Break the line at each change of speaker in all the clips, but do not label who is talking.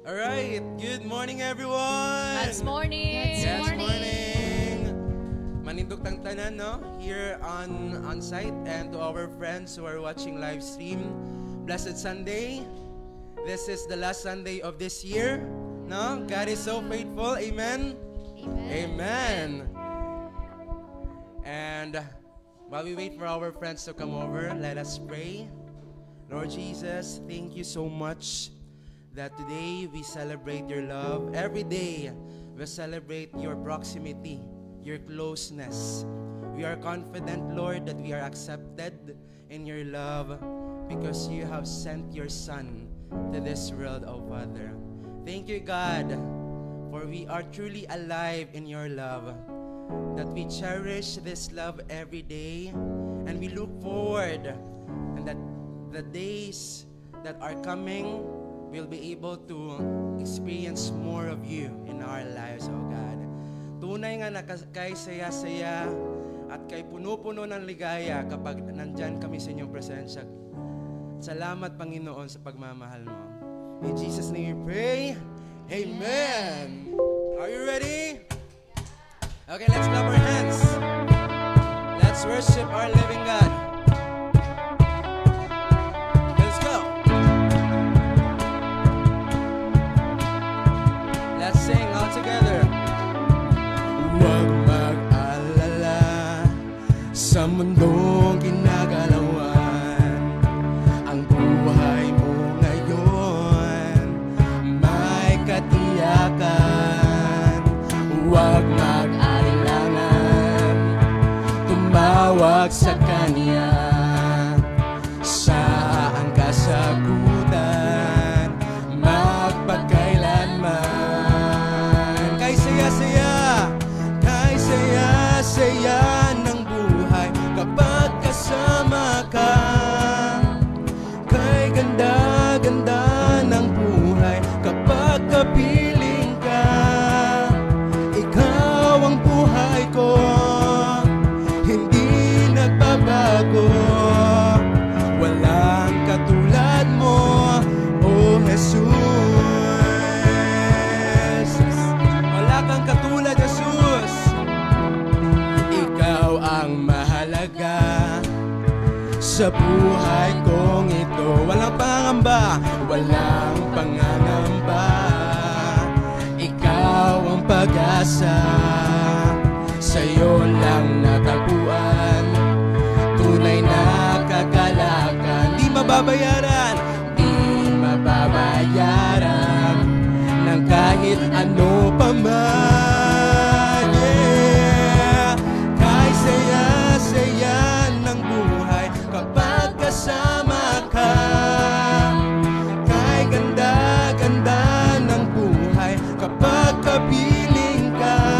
Alright, good morning everyone!
Good morning!
Yes, morning! Manindog tang tanan, no? Here on site and to our friends who are watching live stream. Blessed Sunday. This is the last Sunday of this year, no? God is so faithful. Amen? Amen! And while we wait for our friends to come over, let us pray. Lord Jesus, thank you so much that today we celebrate your love. Every day we celebrate your proximity, your closeness. We are confident, Lord, that we are accepted in your love because you have sent your Son to this world, oh Father. Thank you, God, for we are truly alive in your love, that we cherish this love every day, and we look forward and that the days that are coming we'll be able to experience more of you in our lives, oh God. Tunay nga na kay saya-saya at kay puno-puno ng ligaya kapag nandyan kami sa inyong presensya. Salamat, Panginoon, sa pagmamahal mo. In Jesus' name we pray. Amen! Are you ready? Okay, let's clap our hands. Let's worship our living God. Sing all together. Huwag mag-alala sa mundong ginagalawan. Ang buhay mo ngayon may katiyakan. Huwag mag-alinlangan, tumawag sa Kanya. Siya ang kasagutan magpakailanman. Saya ng buhay kapag kasama ka. Kay ganda-ganda ng buhay kapag kapiling ka. Ikaw ang buhay ko, hindi nagbabago. Walang katulad mo, oh Jesus. Wala kang katulad, Jesus. Ikaw ang mahalaga sa buhay kong ito. Walang pangamba, walang pangangamba. Ikaw ang pag-asa, sa'yo lang natagpuan. Tunay na kagalakan, di mababayaran, di mababayaran ng kahit ano pa man. Saya ng buhay kapag kasama ka. Kay ganda-ganda ng buhay kapag kapiling ka.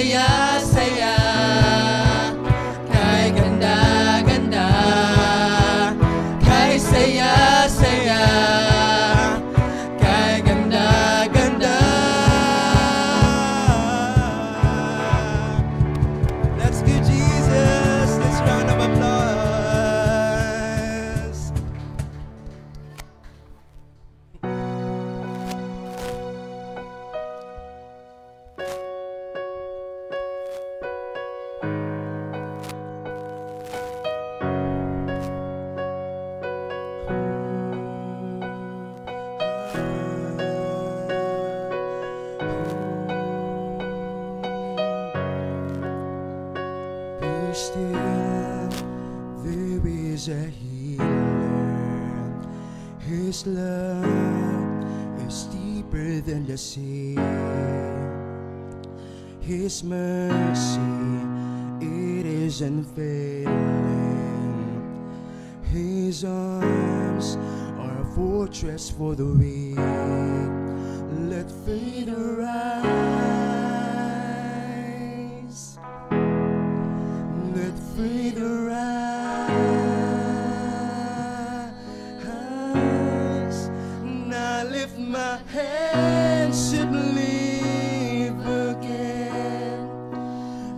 saya-saya, kay ganda-ganda, kay saya-saya, kay ganda-ganda. Let's give Jesus this round of applause. Be still, there is a healer. His love is deeper than the sea. His mercy, it is unfailing. His arms are a fortress for the weak. Let faith arise. Let faith arise. Now lift my hands to believe again.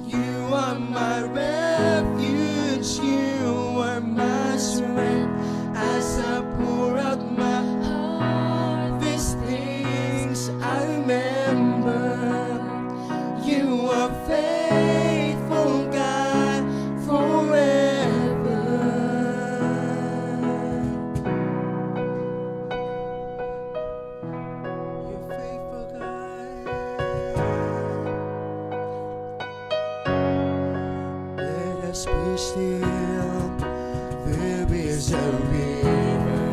You are my refuge, you are my strength. As I pour out my heart, these things I remember. You are faithful, God, forever. You're faithful, God. Let us be still. There is a river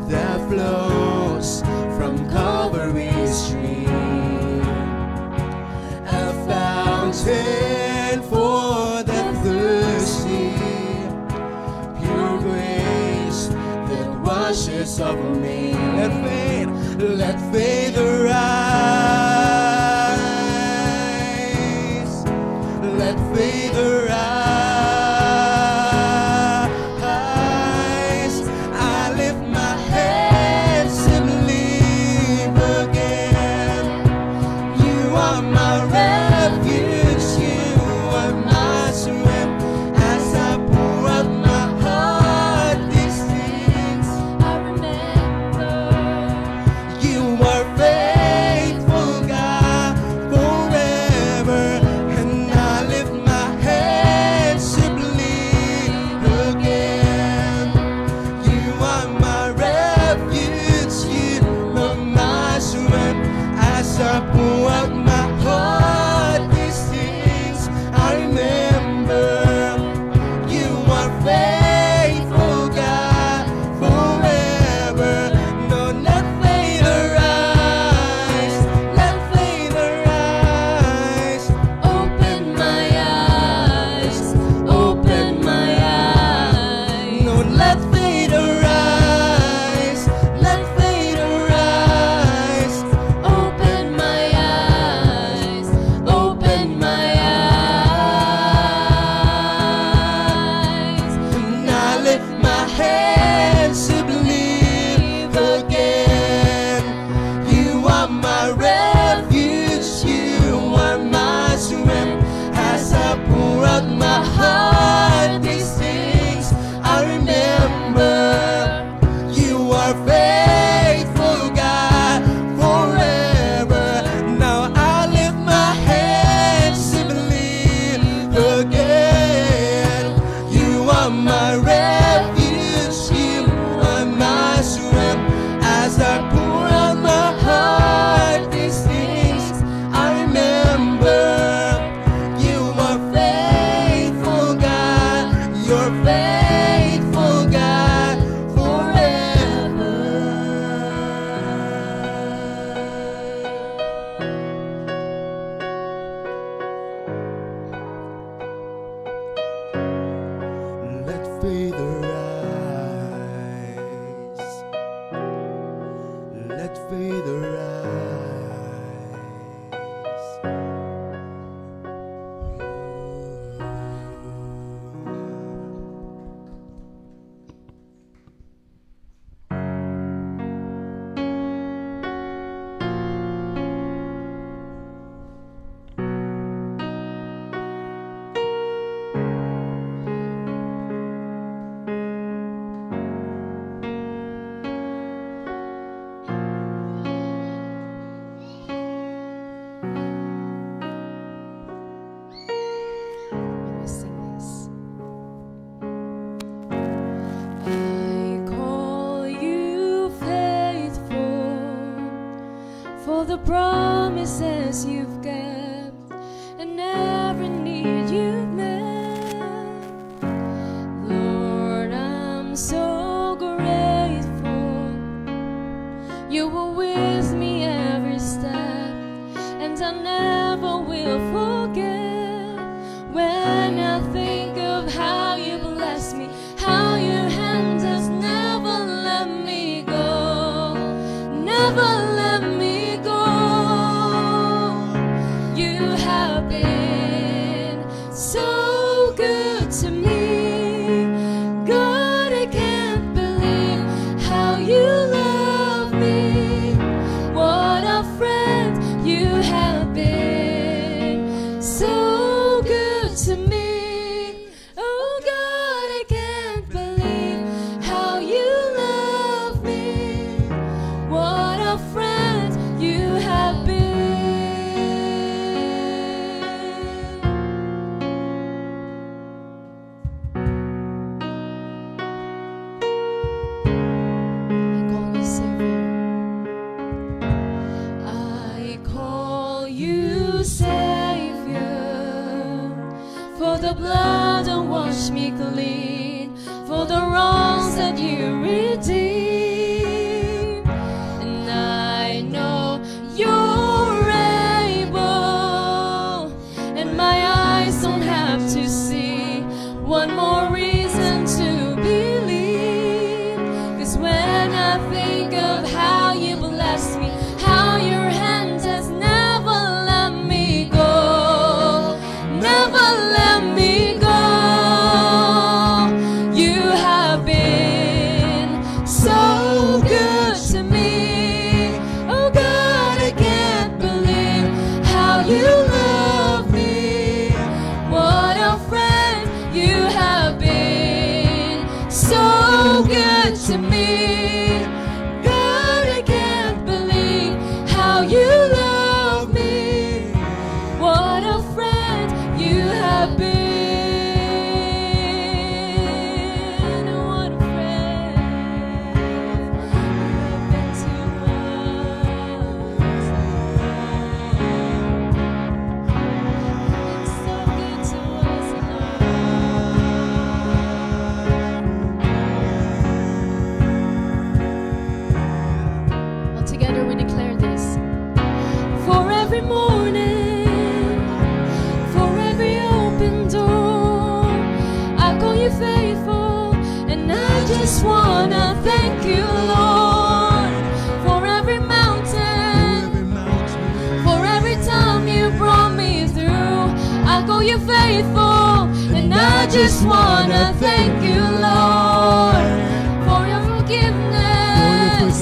that flows from Calvary's stream, a fountain for the thirsty, pure grace that washes over me. Let faith arise. Let faith arise. I lift my hands to believe again. You are my refuge, you are my strength. As I pour out my heart, these things I remember. You are faithful, God, forever. And I lift my hands to believe again. You are my refuge, you are my strength. As I pour out my heart, these things I remember. You are faithful, God, forever. No, let faith arise. Let faith arise. Open my eyes. Open my eyes. No, let faith arise. Let faith arise. Open my eyes. Open my eyes. And I lift my hands to believe again. You are my refuge, you are my strength. As I pour out my heart, these things I remember. You are faithful, God, forever. Now I lift my hands to believe again. You are my refuge,
the promises you've kept and every need you've met. Lord, I'm so grateful. You were with me every step, and I never will forget. When I think of how you blessed me, how your hand has never let me go, never let me go. You have been so good to me. God, I can't believe how you love me. What a friend you have been, so good to me. Oh God, I can't believe how you love me. What a friend you have been. I call you Savior, for the blood that washed me clean, for the wrongs that you redeemed. And I know you're able, and my eyes don't have to see one more reason to believe. 'Cause when I think of how you blessed me, how your hand has never let me go, never let me go. You have been so good to me. Oh God, I can't believe how you love me. What a friend you have been, so good to me. God, I can't believe how you love me. What a friend you have been. What a friend you have been to us. So good to us, Lord. All together we declare this. For every morning, for every open door, I call you faithful, and I just wanna thank you, Lord. For every mountain, for every time you brought me through, I call you faithful, and I just wanna thank you, Lord. For your forgiveness,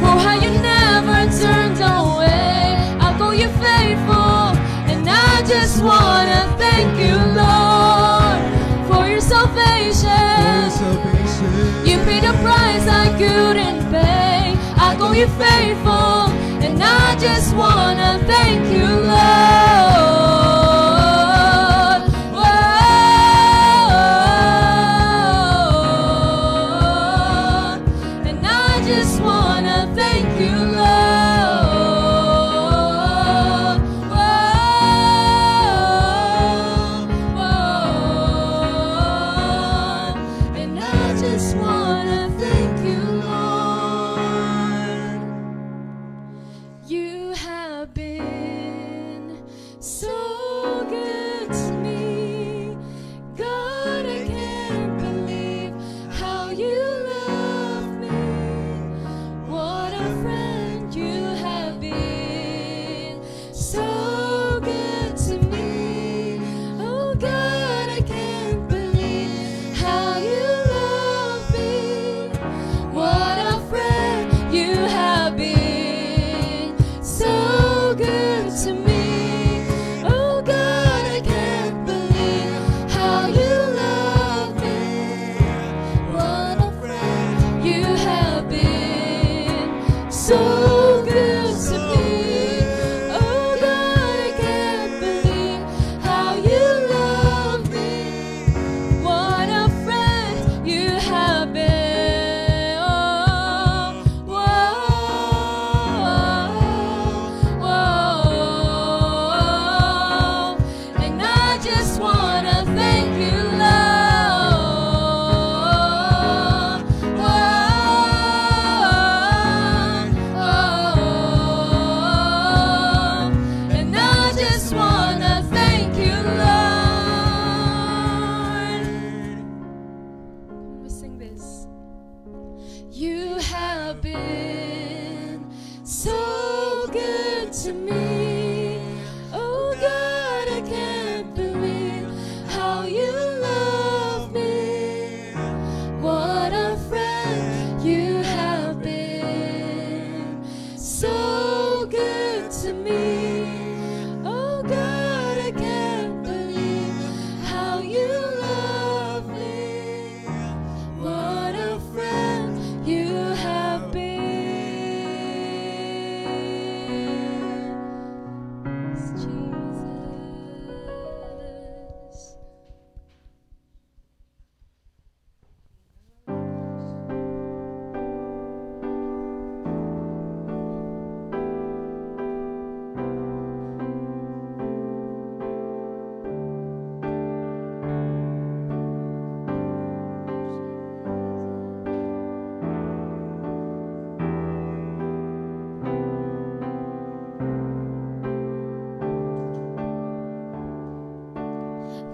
for how you never turned away. I call you faithful, and I just wanna thank you, Lord, for your salvation. You paid a price I couldn't pay. I call you faithful, and I just wanna thank you, Lord. Whoa. And I just wanna thank you, Lord. Whoa. And I just wanna thank you, Lord. You have been so good to me. God, I can't believe how you love me. What a friend you have been, so good to me. Oh God, I can't believe how you love me. You have been so good to me. Oh God, I can't believe how you love me. What a friend you have been. So good to me. Oh God, I can't believe how you love me. What a friend you have been. Jesus.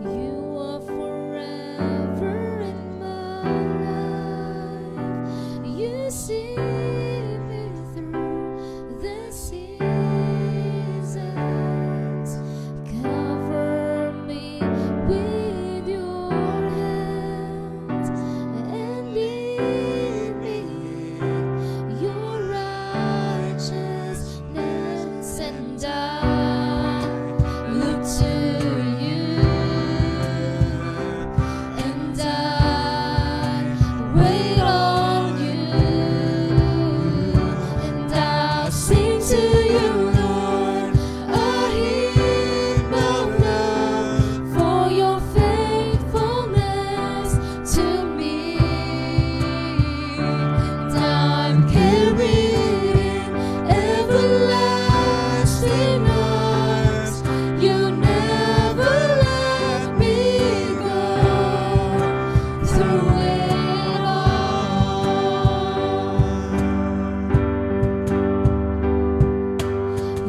You are forever in my life. You see me through the seasons. Cover me with your hands and lead me in your righteousness, and I look to you, and I wait on you, and I'll sing to you, Lord, a hymn of love for your faithfulness to me. And I'm carried in everlasting arms. You never let me go through it all.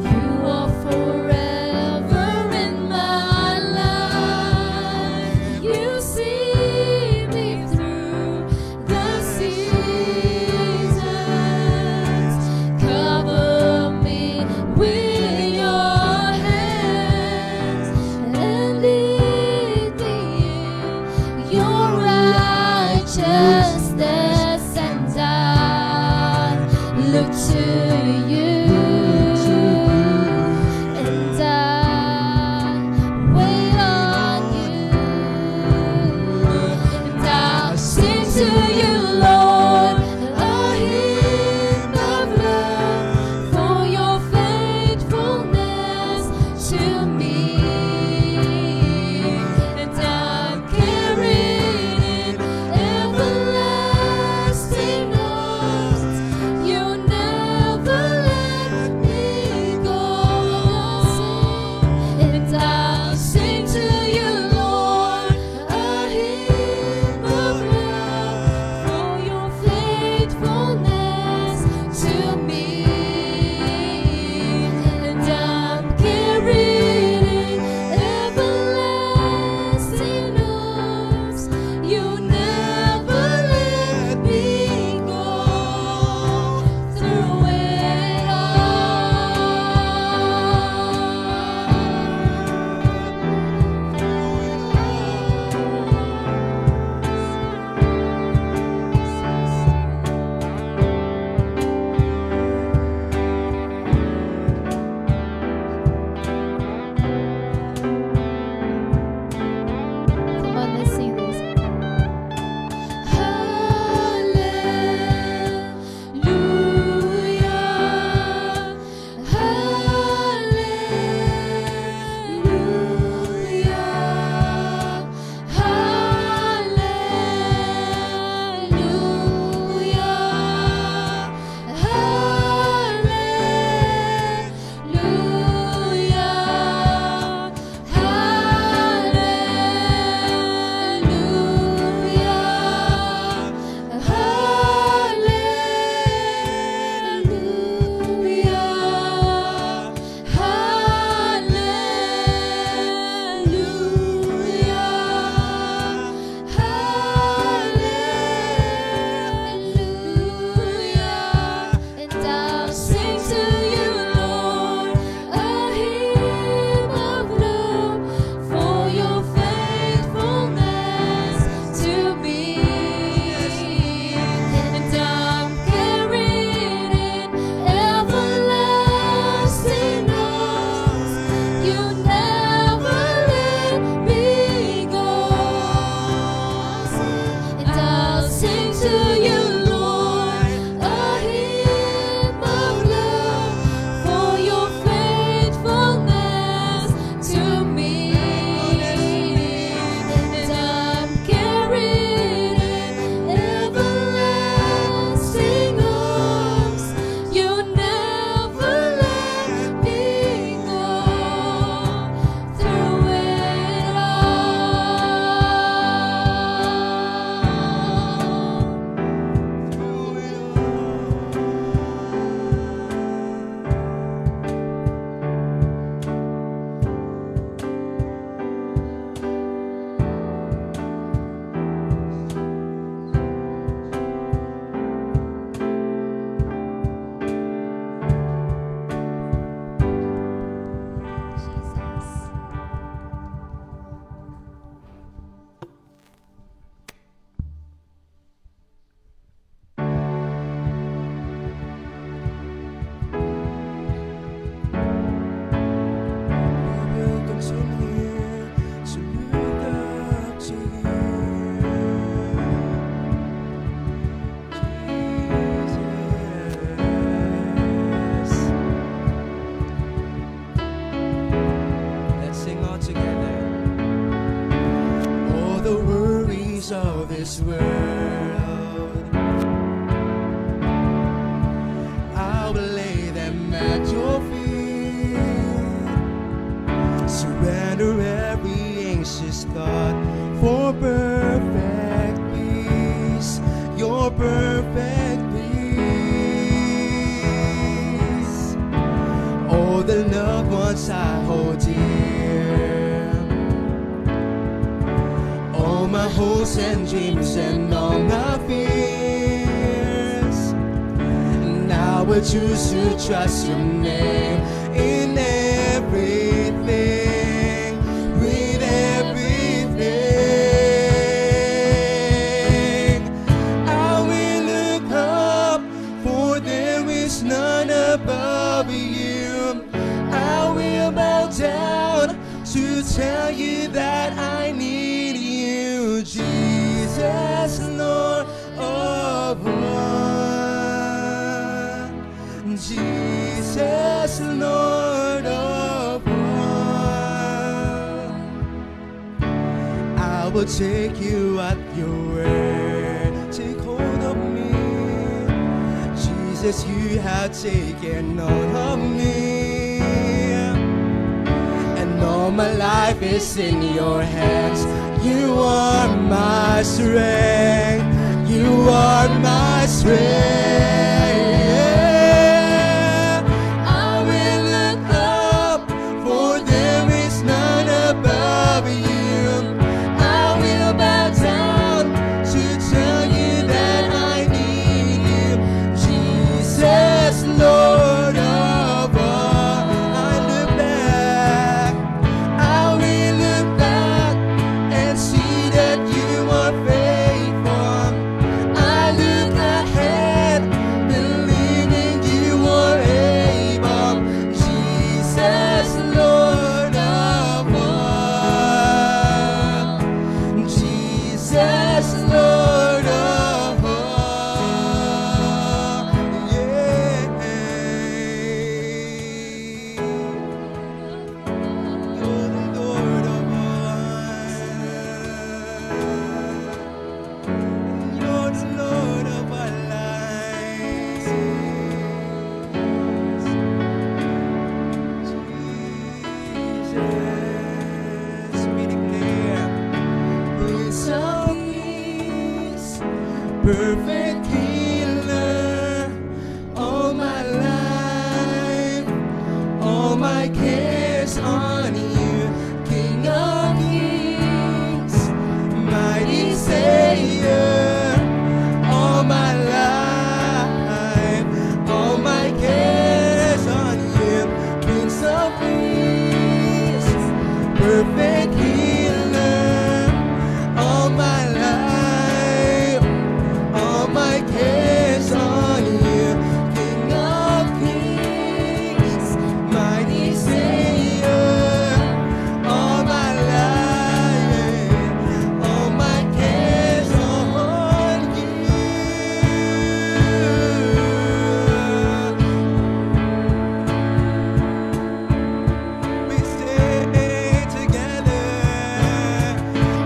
You are forever in my life. You see me through the seasons. Cover me with your hands and lead me in your righteousness, and I look to you, and I wait on you, and I'll sing to you, Lord, a hymn of love for your faithfulness to me. And I'm carried in everlasting
hopes and dreams and all my fears. Now I choose to trust your name in everything, with everything. I will look up, for there is none above you. I will bow down to tell you that I need you, Jesus, Lord of all. Jesus, Lord of all. I will take you at your word. Take hold of me, Jesus, you have taken hold of me, and all my life is in your hands. You are my strength. You are my strength. I will look up, for there is none above you. I will bow down to tell you that I need you, Jesus, Lord of all. I look back, I will look back and see that you are faithful. I look ahead, believing you are able, Jesus, Lord of all. Jesus, Lord of all. Yeah. You're the Lord of all. You're the Lord of our lives. Jesus, we declare, Prince of Peace, perfect healer, all my life, all my cares on you, King of Kings, mighty Savior, all my life, all my cares on you, Prince of Peace, perfect healer, all my life, all my cares on you, King of Kings, mighty Savior, all my life, all my cares on you. We stay together.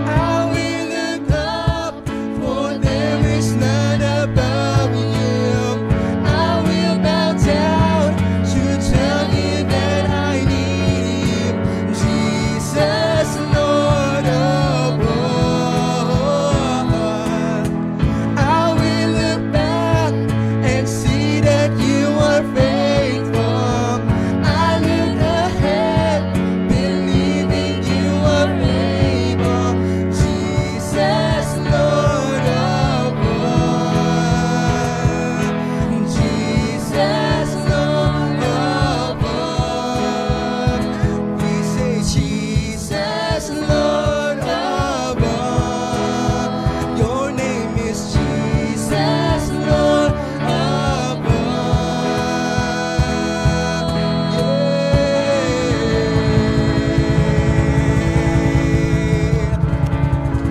I will look up, for there is none above you. I will bow down to tell you that I need you, Jesus, Lord of all. I will look back and see that you are faithful. I look ahead, believing you are able, Jesus, Lord of all. Jesus, Lord of all. We say, Jesus, Lord of all. Your name is Jesus, Lord of all.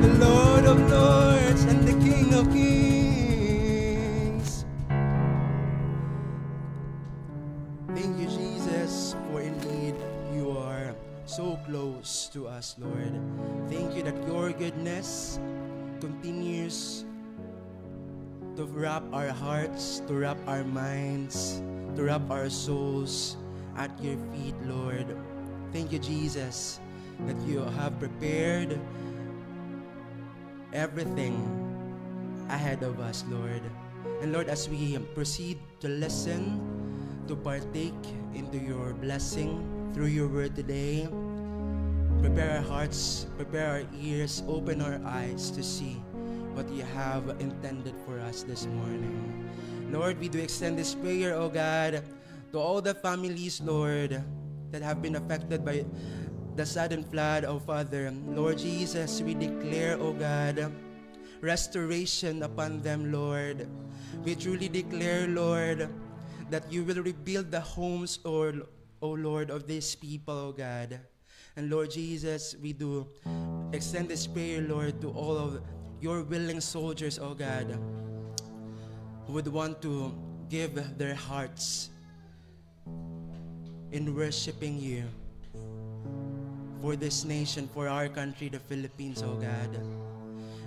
The Lord of Lords and the King of Kings. Thank you, Jesus, for indeed you are so close to us, Lord. Thank you that your goodness continues to wrap our hearts, to wrap our minds, to wrap our souls at your feet, Lord. Thank you, Jesus, that you have prepared everything ahead of us, Lord. And Lord, as we proceed to listen, to partake into your blessing through your word today, Prepare our hearts, prepare our ears, open our eyes to see what you have intended for us this morning. Lord, we do extend this prayer, O God, to all the families, Lord, that have been affected by the sudden flood, O Father. Lord Jesus, we declare, O God, restoration upon them, Lord. We truly declare, Lord, that you will rebuild the homes, O Lord, of these people, O God. And Lord Jesus, we do extend this prayer, Lord, to all of your willing soldiers, O God, who would want to give their hearts in worshiping you for this nation, for our country, the Philippines, O God.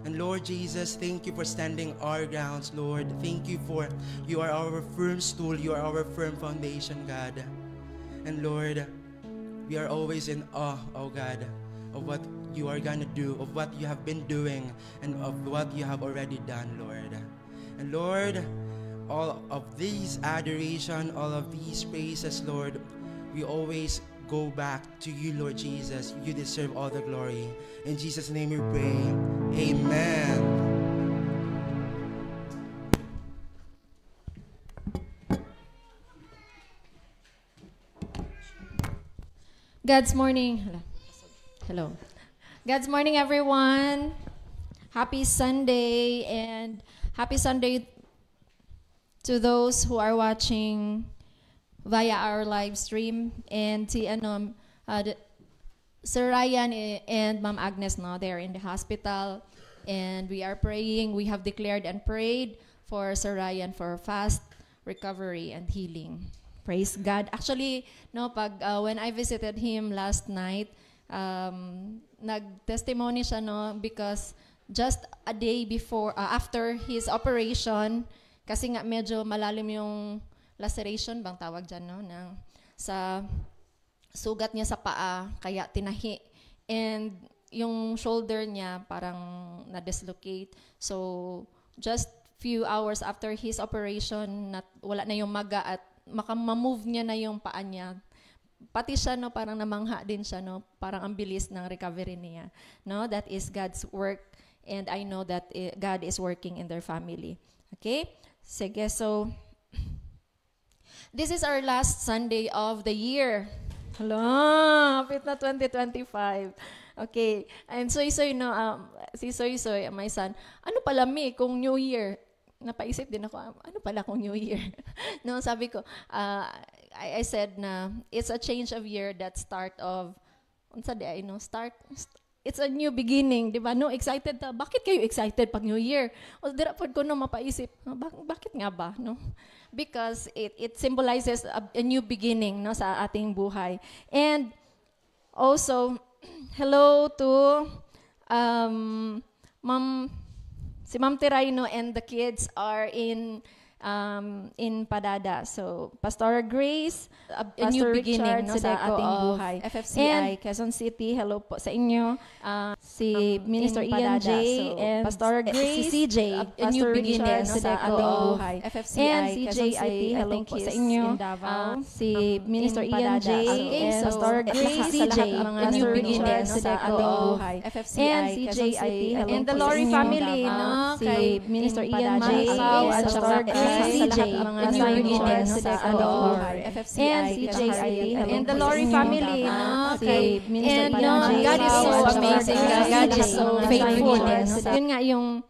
And Lord Jesus, thank you for standing our grounds, Lord. Thank you for you are our firm stool, you are our firm foundation, God. And Lord, we are always in awe, oh God, of what you are gonna do, of what you have been doing, and of what you have already done, Lord. And Lord, all of these adoration, all of these praises, Lord, we always go back to you, Lord Jesus. You deserve all the glory. In Jesus' name we pray. Amen.
God's morning. Hello. God's morning, everyone. Happy Sunday, and happy Sunday to those who are watching via our live stream. And Sir Ryan and Ma'am Agnes, no, they're in the hospital, and we are praying. We have declared and prayed for Sir Ryan for fast recovery and healing. Praise God. Actually, no, when I visited him last night, nag-testimony siya, no, because just a day before, after his operation, kasi nga medyo malalim yung laceration, bang tawag dyan, no, sa sugat niya sa paa, kaya tinahi. And yung shoulder niya parang na-dislocate. So, just few hours after his operation, wala na yung maga at ma-move niya na yung paa niya. Pati siya, no, parang namangha din siya, no, parang ang bilis ng recovery niya. No, that is God's work, and I know that God is working in their family. Okay? Sige, so this is our last Sunday of the year. Hello, kapit na 2025. Okay, and Soy-Soy, no, si Soy-Soy, my son, ano pala kung New Year? Napaisip din ako, ano pala kung New Year? No, sabi ko, I said na it's a change of year that start of, it's a new beginning, di ba? No, excited ta. Bakit kayo excited pag New Year? O dirapod ko no mapaisip, bakit nga ba? No? Because it symbolizes a new beginning, no, sa ating buhay. And also, hello to si Ma'am Tirayno and the kids are in Padada. So, Pastor Grace, a new beginning, no, sa ating buhay. FFCI, Quezon City, hello po sa inyo. Si Minister Ian J. and Pastor Grace, si CJ, a new beginning, no, sa ating buhay. FFCI, and Quezon City, hello po sa inyo. Si Minister Ian J. and Pastor Grace, si CJ, a new beginning, no, sa ating buhay. FFCI, Quezon City, hello po sa inyo. And the Lori family, no, kay Minister Ian J. at Pastor Grace, CJ, a new beginning sa ating buhay. And CJ, and the Lori family, no, kay Minister Ian J. God is so amazing. God is so faithful. Yun nga yung,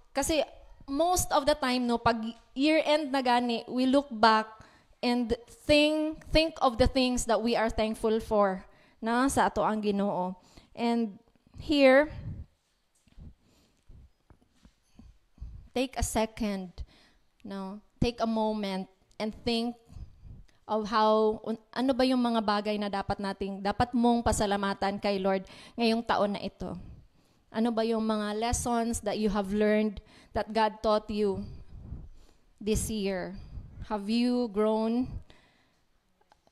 kasi most of the time, no, pag year-end na gani, we look back and think of the things that we are thankful for, na, sa ato ang Ginoo. And here, take a second, no, take a moment and think of how, ano ba yung mga bagay na dapat mong pasalamatan kay Lord ngayong taon na ito. Ano ba yung mga lessons that you have learned that God taught you this year? Have you grown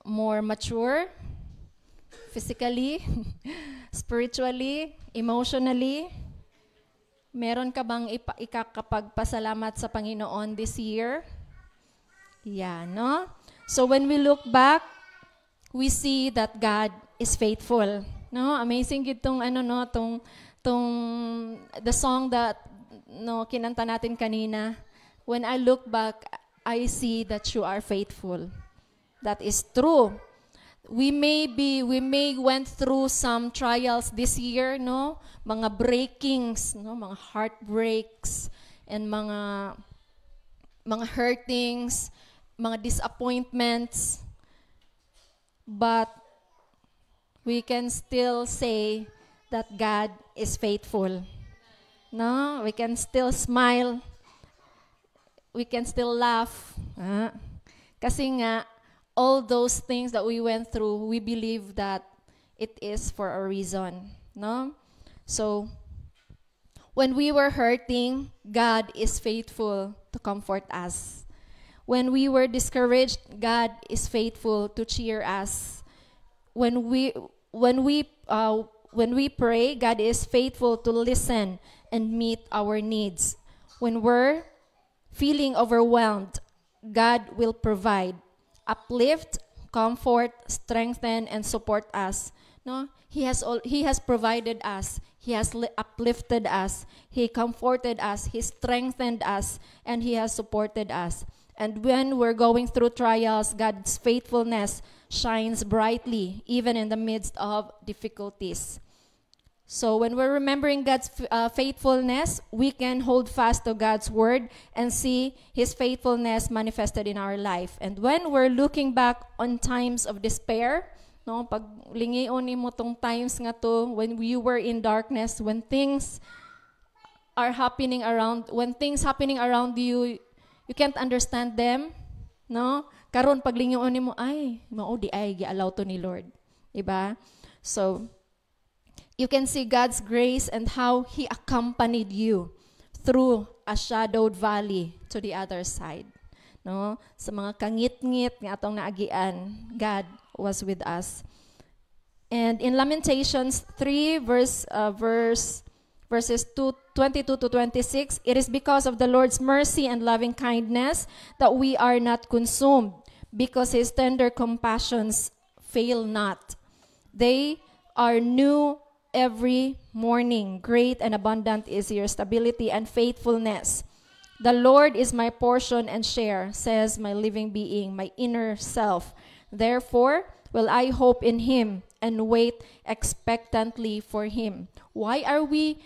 more mature, physically, spiritually, emotionally? Meron ka bang ikakapagpasalamat sa Panginoon this year? Yeah, no? So when we look back, we see that God is faithful. No, amazing gid tong ano no, tong the song that no kinanta natin kanina. When I look back, I see that you are faithful. That is true. We may went through some trials this year, no? Mga breakings, no? Mga heartbreaks and mga hurtings, mga disappointments. But we can still say that God is faithful. No? We can still smile. We can still laugh. Kasi nga, all those things that we went through, we believe that it is for a reason. No? So, when we were hurting, God is faithful to comfort us. When we were discouraged, God is faithful to cheer us. When we pray, God is faithful to listen and meet our needs. When we're feeling overwhelmed, God will provide, uplift, comfort, strengthen, and support us. No, He has provided us. He has uplifted us. He comforted us. He strengthened us, and He has supported us. And when we're going through trials, God's faithfulness shines brightly, even in the midst of difficulties. So when we're remembering God's faithfulness, we can hold fast to God's word and see His faithfulness manifested in our life. And when we're looking back on times of despair, no, pag lingion mo tong times nga to, when you were in darkness, when things happening around you, you can't understand them, no? Karon pag lingion mo, ay, mao di ay gialaw to ni Lord. Diba? So, you can see God's grace and how He accompanied you through a shadowed valley to the other side. No? Sa mga kangit-ngit nga atong naagian, God was with us. And in Lamentations 3 verses 22 to 26, it is because of the Lord's mercy and loving kindness that we are not consumed, because His tender compassions fail not. They are new every morning. Great and abundant is your stability and faithfulness. The Lord is my portion and share, says my living being, my inner self. Therefore will I hope in Him and wait expectantly for Him. Why are we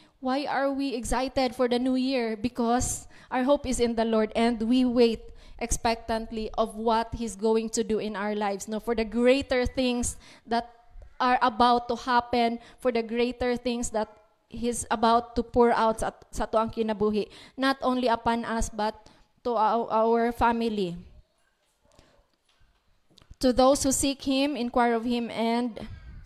excited for the new year? Because our hope is in the Lord, and we wait expectantly of what He's going to do in our lives. No, for the greater things that are about to happen, for the greater things that He's about to pour out sa tuang kinabuhi, not only upon us but to our family. To those who seek Him, inquire of Him, and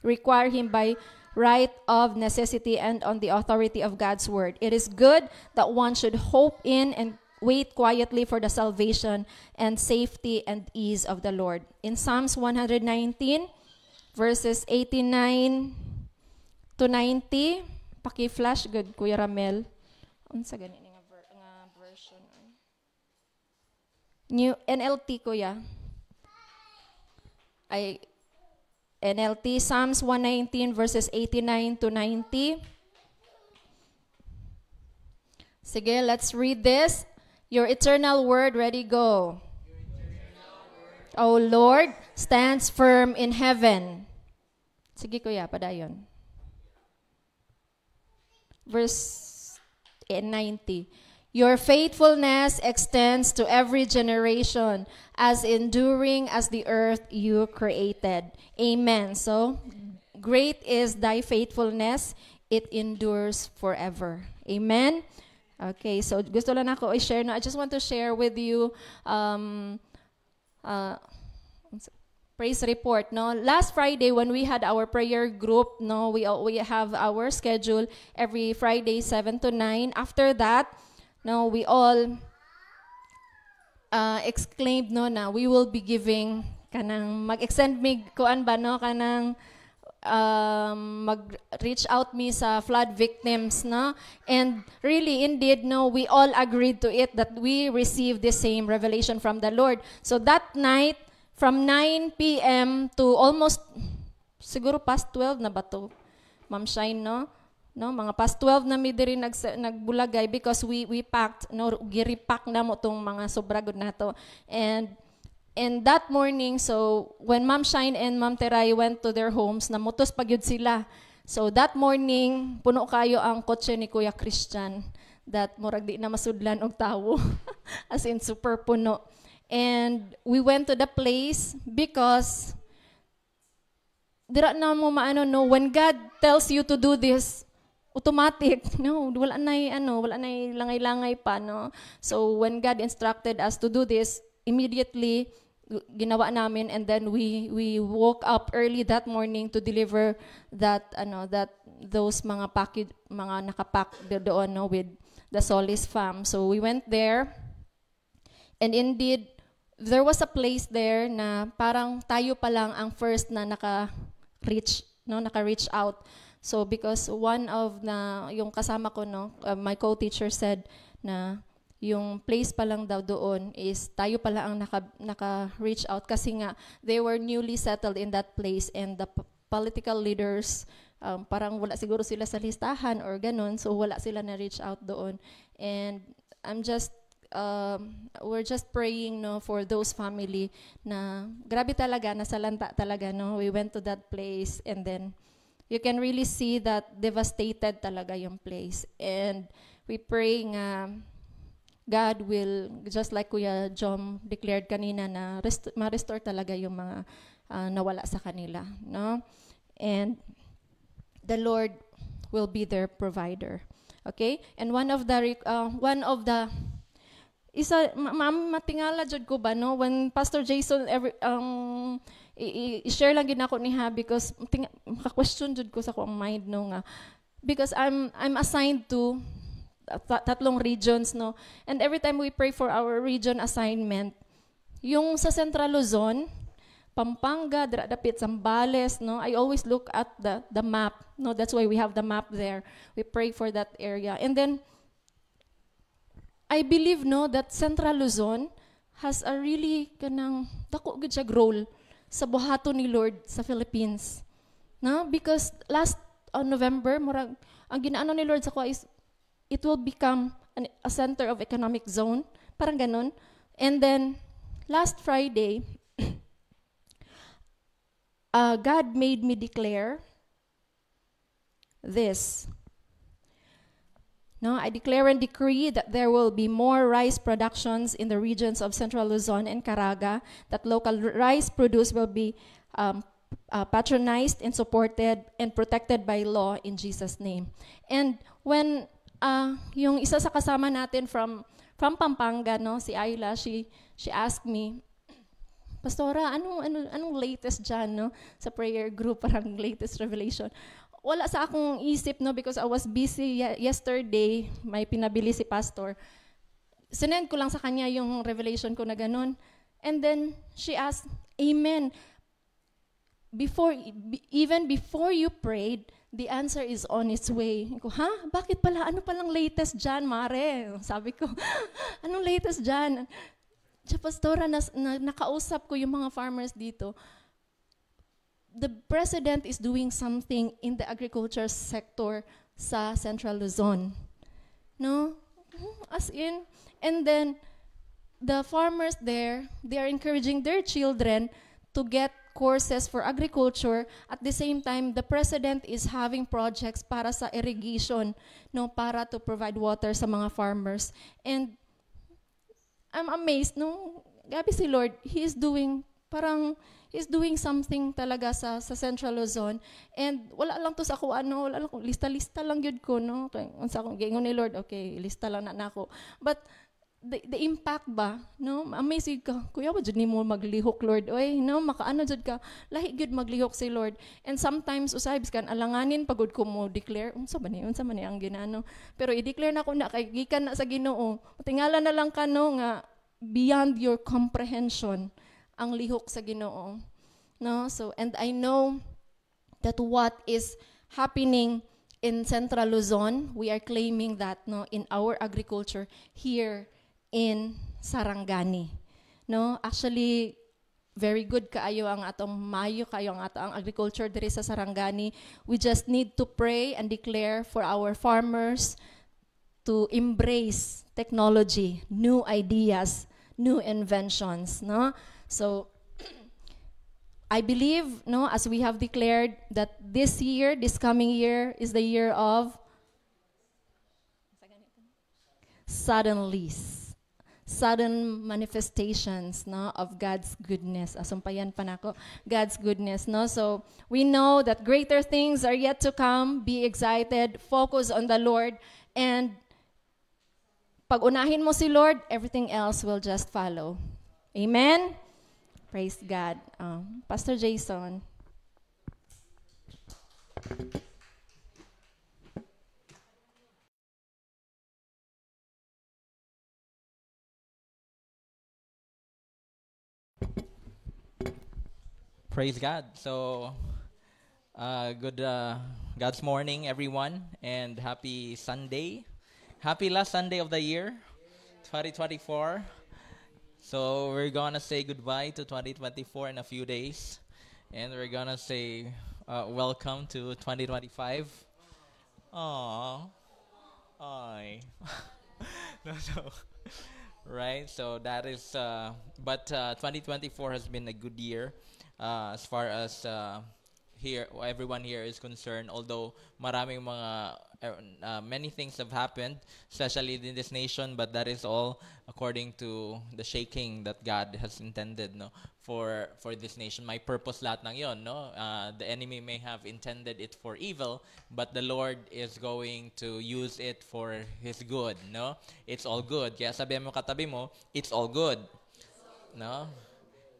require Him by right of necessity and on the authority of God's word. It is good that one should hope in and wait quietly for the salvation and safety and ease of the Lord. In Psalms 119, verses 89 to 90, paki-flash good, Kuya Ramel. Unsa gani nga version? New NLT, Kuya. NLT, Psalms 119, verses 89 to 90. Sige, let's read this. Your eternal word, ready, go. O Lord, stands firm in heaven. Sige, Kuya, padayon. Verse 90. Your faithfulness extends to every generation, as enduring as the earth you created. Amen. So, great is thy faithfulness. It endures forever. Amen. Okay, so gusto lang ako i-share. No? I just want to share with you praise report. No, last Friday when we had our prayer group, no, we have our schedule every Friday 7 to 9. After that, no, we all exclaimed no na we will be giving kanang mag-extend mig kuan ba no kanang mag-reach out me sa flood victims, no? And really, indeed, no, we all agreed to it that we received the same revelation from the Lord. So that night, from 9 p.m. to almost, siguro past 12 na ba to? Ma'am Shine, no? No, mga past 12 na mi diri nagbulagay because we packed, no, giri-pack na mo tong mga sobra gud nato. And that morning, so when Ma'am Shine and Ma'am Teray went to their homes, namutos pa gyud sila. So that morning, puno kayo ang kotse ni Kuya Christian that murag di na masudlan og tawo. As in super puno. And we went to the place because dira na mo maano, no, when God tells you to do this, automatic, no, wala na langay-langay pa, no. So when God instructed us to do this, immediately ginawa namin, and then we woke up early that morning to deliver that those mga package, mga nakapack doon, no, with the Solis fam. So we went there, and indeed there was a place there na parang tayo pa lang ang first na naka-reach out. So because one of yung kasama ko, no, my co-teacher said na yung place pa lang daw doon is tayo pala ang naka-reach out kasi nga they were newly settled in that place, and the political leaders parang wala siguro sila sa listahan or ganun, so wala sila na reach out doon. And we're just praying, no, for those family na grabe talaga, nasalanta talaga, no. We went to that place, and then you can really see that devastated talaga yung place. And we pray nga God will, just like Kuya Jom declared kanina, na ma-restore talaga yung mga nawala sa kanila, no? And the Lord will be their provider. Okay? And one of the matingala jud ko ba, no, when Pastor Jason i-share lang gid ako niha because maka-question jud ko sa akong mind, no, nga because I'm assigned to tatlong regions, no, and every time we pray for our region assignment, yung sa Central Luzon, Pampanga, dapit Zambales, no, I always look at the map, no, that's why we have the map there. We pray for that area, and then I believe, no, that Central Luzon has a really kanang dako gud siya role sa buhaton ni Lord sa Philippines. No? Because last November, murag ang ginaano ni Lord sa ko is it will become a center of economic zone, parang ganun. And then last Friday, God made me declare this. No, I declare and decree that there will be more rice productions in the regions of Central Luzon and Caraga, that local rice produce will be patronized and supported and protected by law in Jesus' name. And when yung isa sa kasama natin from Pampanga, no, si Ayla, she asked me, Pastora, anong latest dyan, no, sa prayer group, parang latest revelation? Wala sa akong isip, no, because I was busy yesterday, may pinabili si Pastor. Sinend ko lang sa kanya yung revelation ko na ganun. And then she asked, Amen. Even before you prayed, the answer is on its way. Ko, ha? Bakit pala? Ano palang latest dyan, Mare? Sabi ko, anong latest dyan? Pastora, nakausap ko yung mga farmers dito. The president is doing something in the agriculture sector sa Central Luzon. No? As in, and then the farmers there, they are encouraging their children to get courses for agriculture. At the same time, the president is having projects para sa irrigation, no, para to provide water sa mga farmers. And I'm amazed, no? Gabi si Lord, He's doing something talaga sa Central Luzon. And wala lang to sa ako, wala lang, lista-lista lang yun ko, no? Unsa akong gingon ni Lord, okay, lista lang na nako. But the impact ba, no? Amazing ka. Kuya, wad jud nimo maglihok, Lord. Oy, no, makaano jud ka. Lahi gyud maglihok si Lord. And sometimes usabs kan alanganin pagod ko mo declare, unsa man ni ang ginano. Pero i-declare na ko na kay gikan na sa Ginoo. Tingala na lang ka, no, nga beyond your comprehension ang lihok sa Ginoo. No? So, and I know that what is happening in Central Luzon, we are claiming that, no, in our agriculture here in Sarangani. No? Actually, very good kaayo ang atong maayo kayo ang atong agriculture diri sa Sarangani. We just need to pray and declare for our farmers to embrace technology, new ideas, new inventions, no? So I believe, no, as we have declared that this year, this coming year is the year of suddenlies, sudden manifestations, no, of God's goodness. Asumpayan pa nako, God's goodness, no? So we know that greater things are yet to come. Be excited, focus on the Lord, and pag unahin mo si Lord, everything else will just follow. Amen? Praise God. Pastor Jason.
Praise God. So, good God's morning, everyone, and happy Sunday. Happy last Sunday of the year, 2024. So we're gonna say goodbye to 2024 in a few days, and we're gonna say welcome to 2025. Aww, ay, no, so, right. So that is, but 2024 has been a good year as far as here, everyone here is concerned. Although maraming mga many things have happened, especially in this nation, but that is all according to the shaking that God has intended, no, for this nation. May purpose lahat ng yon, no. The enemy may have intended it for evil, but the Lord is going to use it for His good, no. It's all good. Kaya sabihin mo katabi mo, it's all good, no.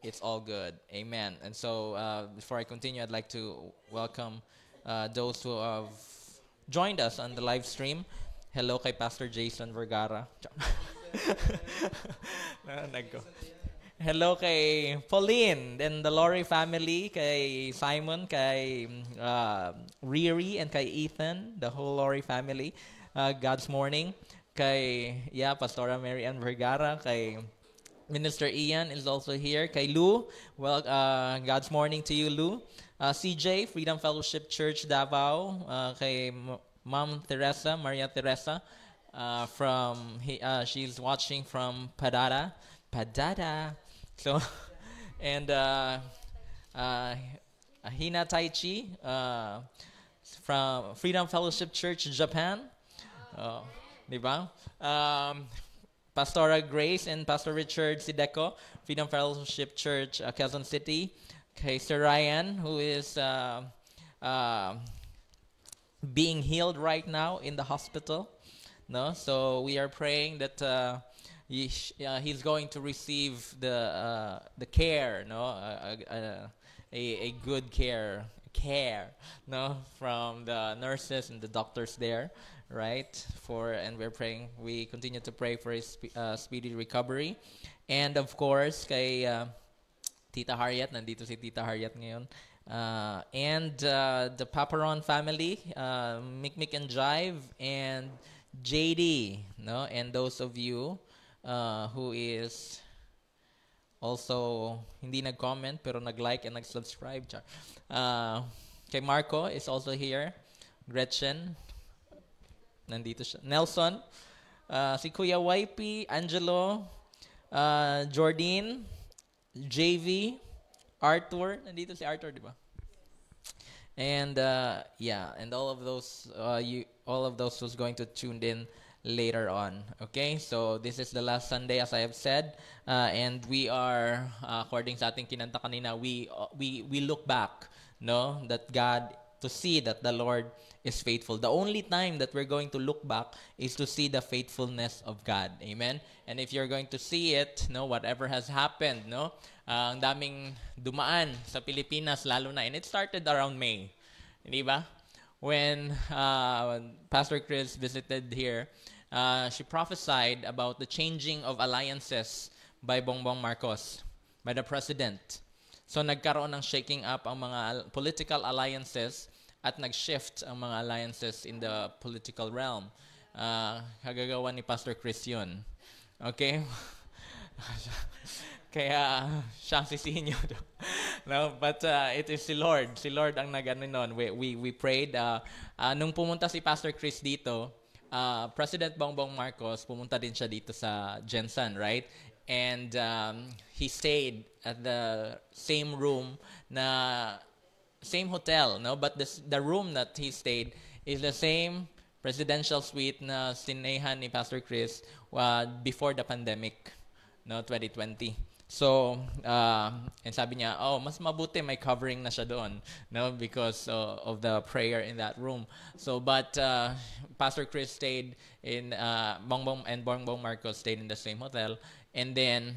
It's all good. Amen. And so, before I continue, I'd like to welcome those who have joined us on the live stream. Hello kay Pastor Jason Vergara. Hello kay Pauline and the Lori family, kay Simon, kay Riri, and kay Ethan, the whole Lori family. God's morning. Kay, Pastora Mary Ann Vergara, kay Minister Ian is also here. Kay Lou, well, God's morning to you, Lou. CJ, Freedom Fellowship Church, Davao. Kay Mom Teresa, Maria Teresa, she's watching from Padada. So, and Hina Taichi, from Freedom Fellowship Church, Japan. Diba? Pastora Grace and Pastor Richard Sideco, Freedom Fellowship Church, Quezon City. Okay, Sir Ryan, who is being healed right now in the hospital. No, so we are praying that he's going to receive the care, no, a good care, no, from the nurses and the doctors there. Right, and we're praying. We continue to pray for his speedy recovery, and of course, kay Tita Harriet. Nandito si Tita Harriet ngayon, and the Paparon family, Mikmik and Jive, and JD, no, and those of you who is also hindi nag-comment pero nag-like and nag-subscribe. Kay Marco is also here. Gretchen. Nandito siya. Nelson, si Kuya YP, Angelo, Jordine, JV, Arthur. Nandito si Arthur, di ba? And and all of those who's going to tune in later on. Okay, so this is the last Sunday, as I have said, and we are according sa ating kinanta kanina, we look back, no, that God, to see that the Lord is faithful. The only time that we're going to look back is to see the faithfulness of God. Amen? And if you're going to see it, no, whatever has happened, no, ang daming dumaan sa Pilipinas, lalo na, and it started around May. Di ba? When Pastor Chris visited here, she prophesied about the changing of alliances by Bongbong Marcos, by the president. So nagkaroon ng shaking up ang mga political alliances at nag-shift ang mga alliances in the political realm. Kagagawa ni Pastor Chris yun. Okay? Kaya siyang sisihin nyo. No? But it is si Lord. Si Lord ang nag-ano nun. We prayed. Nung pumunta si Pastor Chris dito, President Bongbong Marcos, pumunta din siya dito sa Jensen, right? And he stayed at the same room same hotel, no? But the room that he stayed is the same presidential suite na sinehan ni Pastor Chris before the pandemic, no, 2020. So, and sabi niya, mas mabuti may covering na siya doon, no, because of the prayer in that room. So, but Pastor Chris stayed in Bongbong Marcos stayed in the same hotel, and then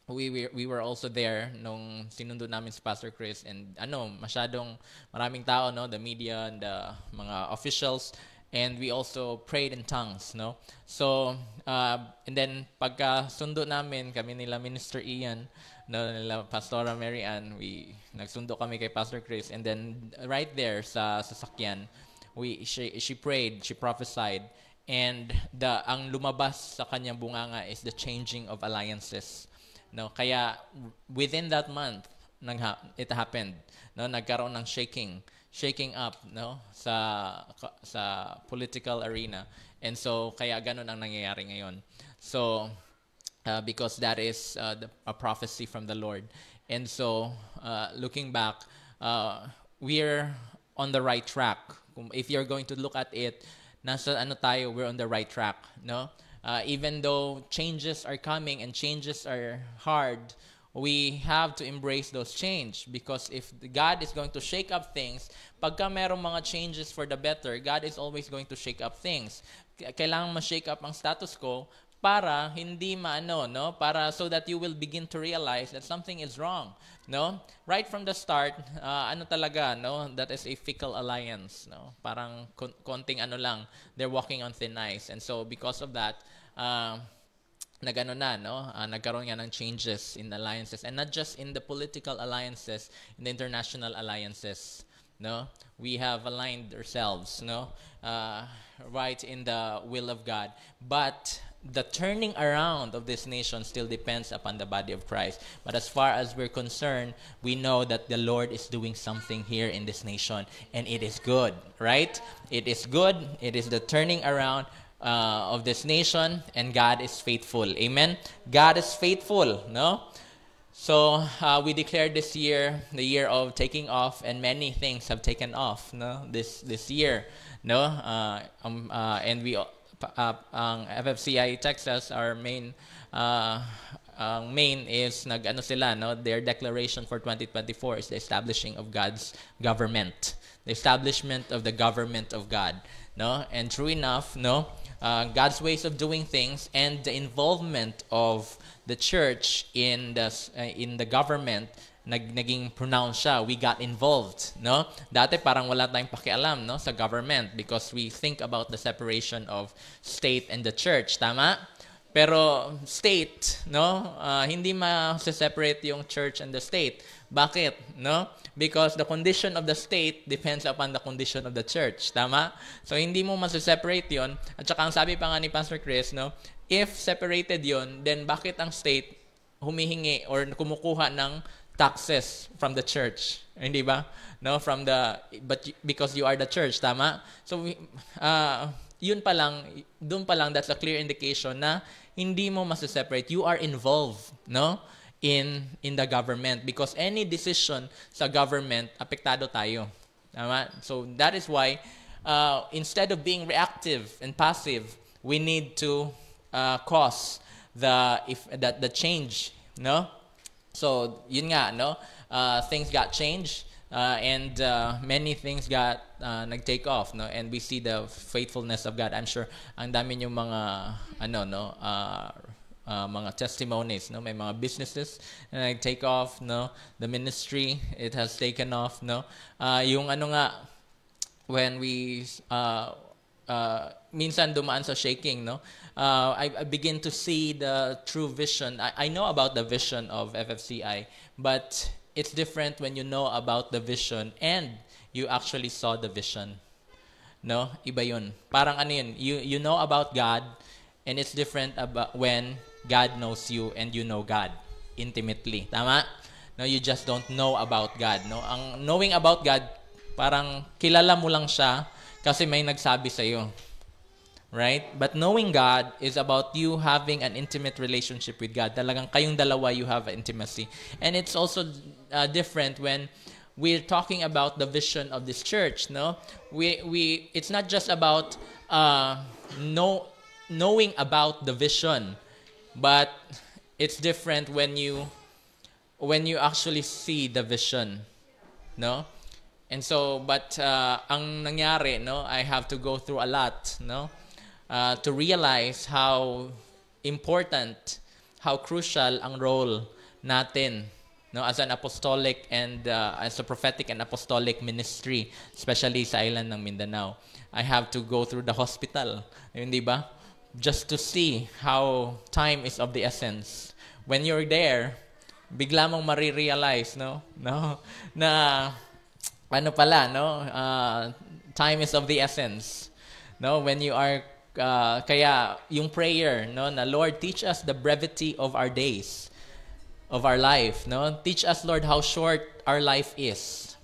we were also there nung sinundo namin si Pastor Chris, and masyadong maraming tao, no, the media and the mga officials. And we also prayed in tongues, no? So, and then pagka sundo namin, kami nila Minister Ian, no, nila Pastora Mary Ann, nagsundo kami kay Pastor Chris, and then right there sa sasakyan, she prayed, she prophesied, and ang lumabas sa kanyang bunganga is the changing of alliances, no? Kaya within that month, it happened, no? Nagkaroon ng shaking up, no, sa political arena. And so kaya ganun ang nangyayari ngayon. So because that is a prophecy from the Lord. And so looking back, we're on the right track. If you're going to look at it, we're on the right track, no? Even though changes are coming and changes are hard, we have to embrace those change, because if God is going to shake up things, pagka merong mga changes for the better, God is always going to shake up things. Kailangan ma-shake up ang status quo para hindi no, para so that you will begin to realize that something is wrong, no? Right from the start, talaga, no? That is a fickle alliance, no? Parang konting lang, they're walking on thin ice. And so because of that, nagkaroon nga ng changes in alliances, and not just in the political alliances, in the international alliances, no? We have aligned ourselves, no? Right in the will of God. But the turning around of this nation still depends upon the body of Christ. But as far as we're concerned, we know that the Lord is doing something here in this nation, and it is good, right? It is good. It is the turning around of this nation, and God is faithful. Amen. God is faithful, no? So we declared this year the year of taking off, and many things have taken off, no? This year, no? And we FFCI Texas, our main is no? Their declaration for 2024 is the establishing of God's government, the establishment of the government of God, no? And true enough, no? God's ways of doing things and the involvement of the church in the government, naging pronounced siya. We got involved, no? Dati parang wala tayong pakialam, no, sa government, because we think about the separation of state and the church, tama? Pero state, no, hindi ma-separate yung church and the state. Bakit? No? Because the condition of the state depends upon the condition of the church. Tama? So, hindi mo ma-separate yun. At saka, ang sabi pa nga ni Pastor Chris, no, if separated yun, then bakit ang state humihingi or kumukuha ng taxes from the church? Hindi ba? No, but because you are the church. Tama? So, yun pa lang, doon pa lang, that's a clear indication na hindi mo ma-separate. You are involved, no? In the government, because any decision sa government, apektado tayo. Tama? So that is why instead of being reactive and passive, we need to cause the change, no? So yun nga, no? Things got changed, and many things got nag-take off, no? And we see the faithfulness of God. I'm sure ang dami yung mga mga testimonies, no? May mga businesses na nag-take off, no? The ministry, it has taken off, no? Yung when we minsan dumaan sa shaking, no? I begin to see the true vision. I know about the vision of FFCI, but it's different when you know about the vision and you actually saw the vision. No? Iba yun. Parang yun, you know about God, and it's different about when God knows you and you know God intimately. Tama? No, you just don't know about God. No, ang knowing about God, parang kilala mo lang siya kasi may nagsabi sa iyo. Right? But knowing God is about you having an intimate relationship with God. Talagang kayong dalawa, you have intimacy. And it's also different when we're talking about the vision of this church. No, it's not just about knowing about the vision, but it's different when you actually see the vision. No. And so, but ang nangyari, no, I have to go through a lot, no, to realize how important, how crucial ang role natin, no, as an apostolic and as a prophetic and apostolic ministry, especially sa island ng Mindanao. I have to go through the hospital, hindi ba? Just to see how time is of the essence. When you're there, bigla mong marirealize, no, na ano pala, no, time is of the essence, no, when you are kaya yung prayer, no, na Lord, teach us the brevity of our days, of our life, no, teach us, Lord, how short our life is.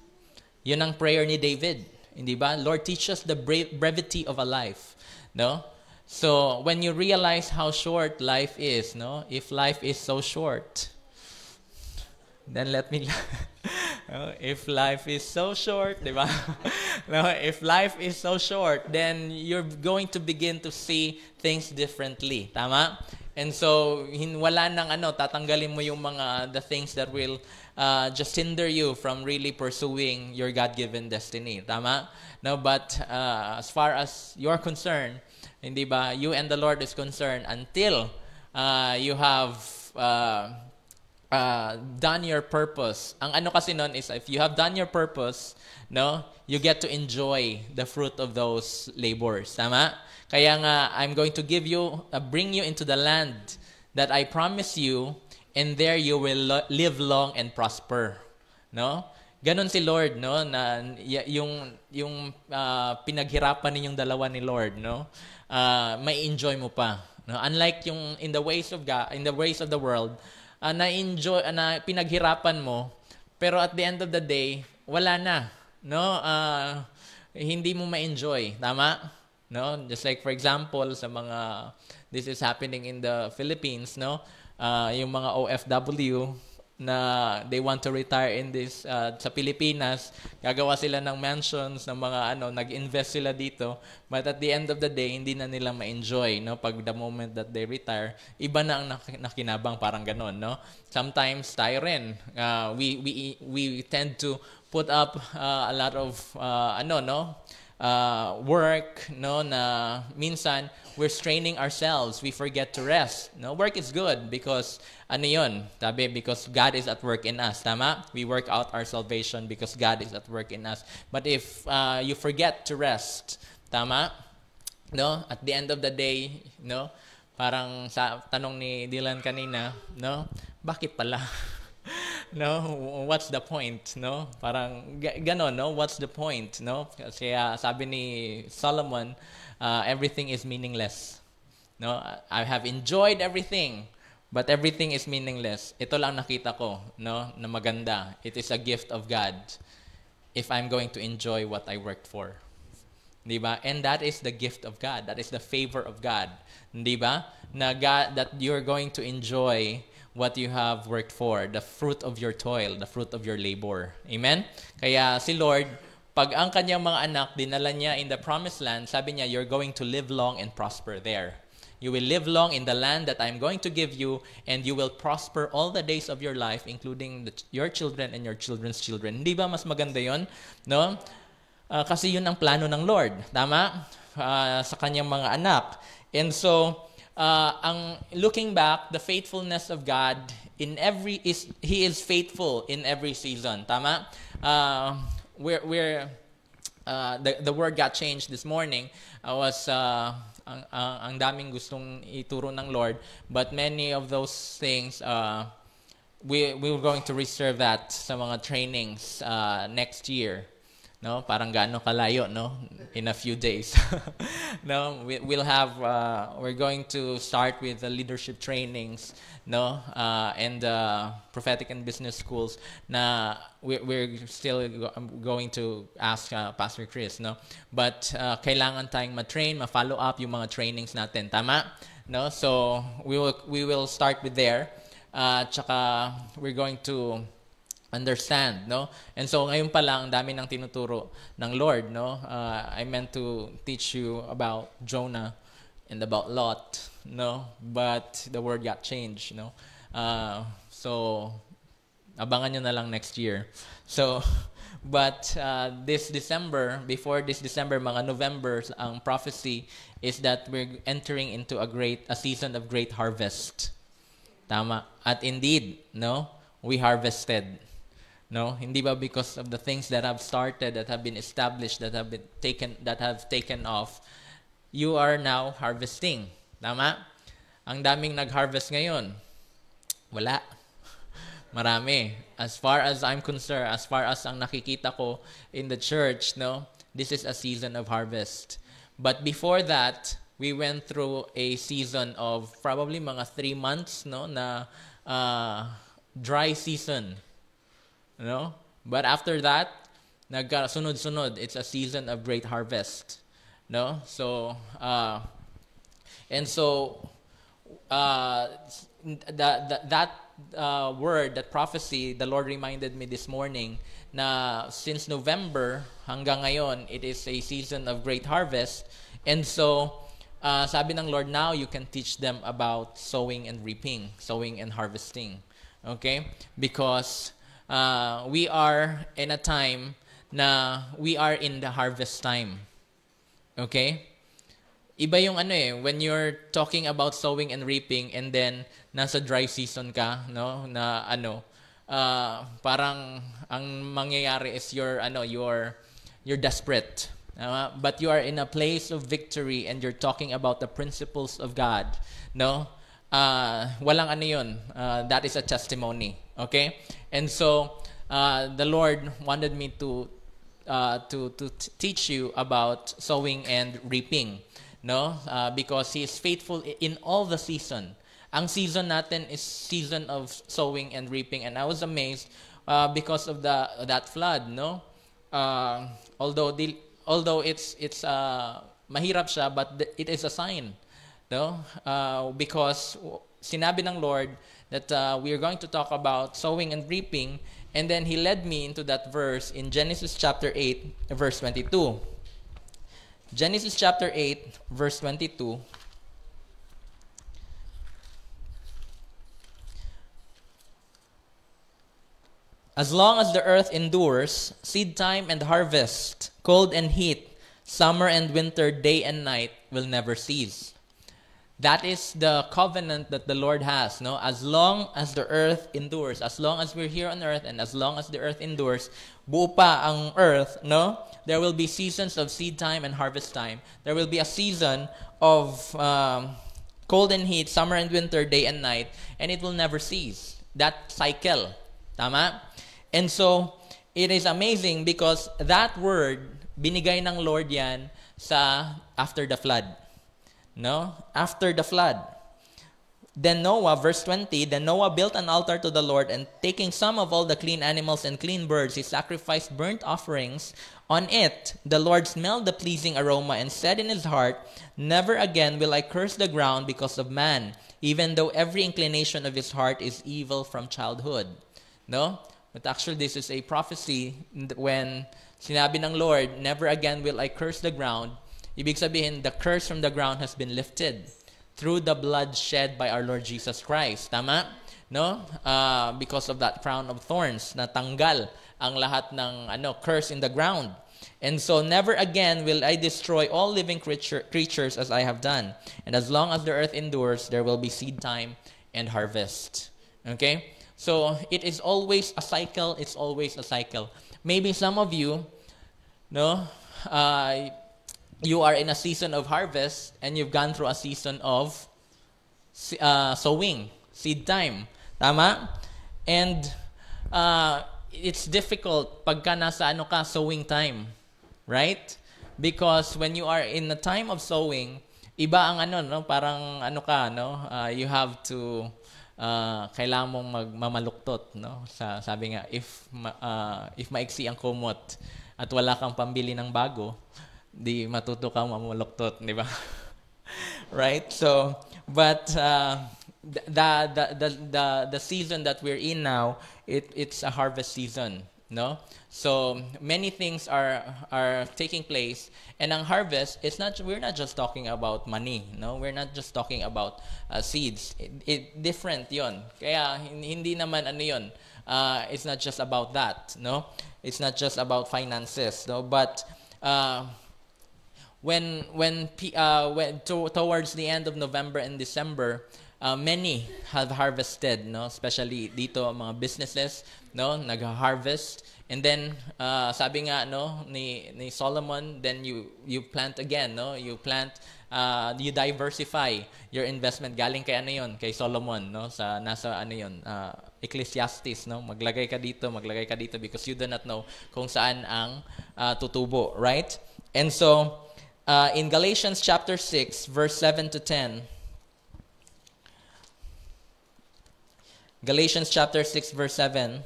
Yun ang prayer ni David, hindi ba? Lord, teach us the brevity of a life, no. So when you realize how short life is, no, if life is so short, then let me if life is so short, di ba? No, if life is so short, then you're going to begin to see things differently. Tama? And so, wala nang tatanggalin mo yung the things that will just hinder you from really pursuing your God-given destiny. Tama? No, but as far as you're concerned, hindi ba, you and the Lord is concerned until you have done your purpose. Ang kasi nun is, if you have done your purpose, no, you get to enjoy the fruit of those labors. Tama? Kaya nga, I'm going to give you, bring you into the land that I promise you, and there you will live long and prosper. No? Ganon si Lord, no, na yung pinaghirapan ninyong dalawa ni Lord, no, may enjoy mo pa. No? Unlike yung in the ways of God, in the ways of the world, na-enjoy, na pinaghirapan mo, pero at the end of the day, wala na, no? Hindi mo ma-enjoy, tama? No? Just like for example, sa mga, this is happening in the Philippines, no? Yung mga OFW na they want to retire in this sa Pilipinas, gagawa sila ng mansions, ng mga nag-invest sila dito, but at the end of the day, hindi na nila ma-enjoy, no? Pag the moment that they retire, iba na ang nakinabang, parang ganon, no? Sometimes tayo rin, we tend to put up a lot of work, no, na minsan we're straining ourselves, we forget to rest. No, work is good because because God is at work in us, tama? We work out our salvation because God is at work in us. But if you forget to rest, tama? No, at the end of the day, no, parang sa tanong ni Dylan kanina, no, bakit pala? No, what's the point, no? Parang ganon, no? What's the point, no? Kasi sabi ni Solomon, everything is meaningless. No, I have enjoyed everything, but everything is meaningless. Ito lang nakita ko, no, na maganda. It is a gift of God if I'm going to enjoy what I worked for. Di ba? And that is the gift of God. That is the favor of God. Di ba? Na God, that you're going to enjoy what you have worked for, the fruit of your toil, the fruit of your labor. Amen? Kaya si Lord, pag ang kanyang mga anak, dinala niya in the promised land, sabi niya, you're going to live long and prosper there. You will live long in the land that I'm going to give you, and you will prosper all the days of your life, including your children and your children's children. Hindi ba mas maganda yon? No? Kasi yun ang plano ng Lord. Tama? Sa kanyang mga anak. And so, looking back, the faithfulness of God He is faithful in every season. Tama? The word got changed this morning. I was ang daming gustong ituro ng Lord, but many of those things we were going to reserve that sa mga trainings next year. No, parang gaano kalayo, no? In a few days. No, we're going to start with the leadership trainings, no? And prophetic and business schools na we're still going to ask Pastor Chris, no? But kailangan tayong ma-train, ma-follow up yung mga trainings natin, tama? No? So we will start with there. Tsaka we're going to understand, no? And so ngayon pa lang, dami ng tinuturo ng Lord, no? I meant to teach you about Jonah and about Lot, no? But the word got changed, no? So abangan nyo na lang next year. So but this December, before this December, mga November, ang prophecy is that we're entering into a season of great harvest. Tama. At indeed, no? We harvested. No, hindi ba because of the things that have started, that have been established, that have taken off, you are now harvesting. Tama? Ang daming nag-harvest ngayon. Wala. Marami. As far as I'm concerned, as far as ang nakikita ko in the church, no, this is a season of harvest. But before that, we went through a season of probably mga 3 months, no, na dry season. No? But after that, sunod-sunod, it's a season of great harvest. No? So, and so, that word, that prophecy, the Lord reminded me this morning na since November hanggang ngayon, it is a season of great harvest. And so, sabi ng Lord, now you can teach them about sowing and reaping, sowing and harvesting. Okay? Because we are in a time na we are in the harvest time. Okay? Iba yung when you're talking about sowing and reaping and then nasa dry season ka, no? Na parang ang mangyayari is you're desperate. But you are in a place of victory and you're talking about the principles of God, no? Walang yun. That is a testimony. Okay? And so, the Lord wanted me to teach you about sowing and reaping, no? Because He is faithful in all the season. Ang season natin is season of sowing and reaping, and I was amazed because of that flood, no? Although it's mahirap siya, but it is a sign, no? Because sinabi ng Lord that we are going to talk about sowing and reaping, and then He led me into that verse in Genesis chapter 8, verse 22. Genesis chapter 8, verse 22. As long as the earth endures, seed time and harvest, cold and heat, summer and winter, day and night will never cease. That is the covenant that the Lord has, no? As long as the earth endures, as long as we're here on earth, and as long as the earth endures, buo pa ang earth, no? There will be seasons of seed time and harvest time. There will be a season of cold and heat, summer and winter, day and night, and it will never cease. That cycle, tama? And so, it is amazing because that word, binigay ng Lord yan sa after the flood. No? After the flood. Then Noah, verse 20, then Noah built an altar to the Lord, and taking some of all the clean animals and clean birds, he sacrificed burnt offerings on it. The Lord smelled the pleasing aroma and said in his heart, never again will I curse the ground because of man, even though every inclination of his heart is evil from childhood. No? But actually, this is a prophecy when sinabi ng Lord, never again will I curse the ground. Ibig sabihin, the curse from the ground has been lifted through the blood shed by our Lord Jesus Christ. Tama? No? Because of that crown of thorns, natanggal ang lahat ng curse in the ground. And so, never again will I destroy all living creatures as I have done. And as long as the earth endures, there will be seed time and harvest. Okay? So, it is always a cycle. It's always a cycle. Maybe some of you, no, you are in a season of harvest and you've gone through a season of sowing, seed time. Tama? And it's difficult pagka nasa sowing time, right? Because when you are in the time of sowing, iba ang parang you have to kailangan mong mamaluktot, no? Sabi nga, if maiksi ang kumot at wala kang pambili ng bago, di matuto kang mamaluktot, di ba? Right? So, but the season that we're in now, it's a harvest season, no? So many things are taking place, and ang harvest, we're not just talking about money, no? We're not just talking about seeds. Different 'yon. Kaya hindi naman yun. It's not just about that, no? It's not just about finances, no? But towards the end of November and December, many have harvested, no? Especially dito mga businesses, no? Nag-harvest. And then sabi nga ni Solomon, then you plant again, no? You diversify your investment. Galing kay kay Solomon, no? Sa nasa Ecclesiastes, no? Maglagay ka dito because you do not know kung saan ang tutubo, right? And so in Galatians chapter 6 verse 7 to 10, Galatians chapter 6 verse 7.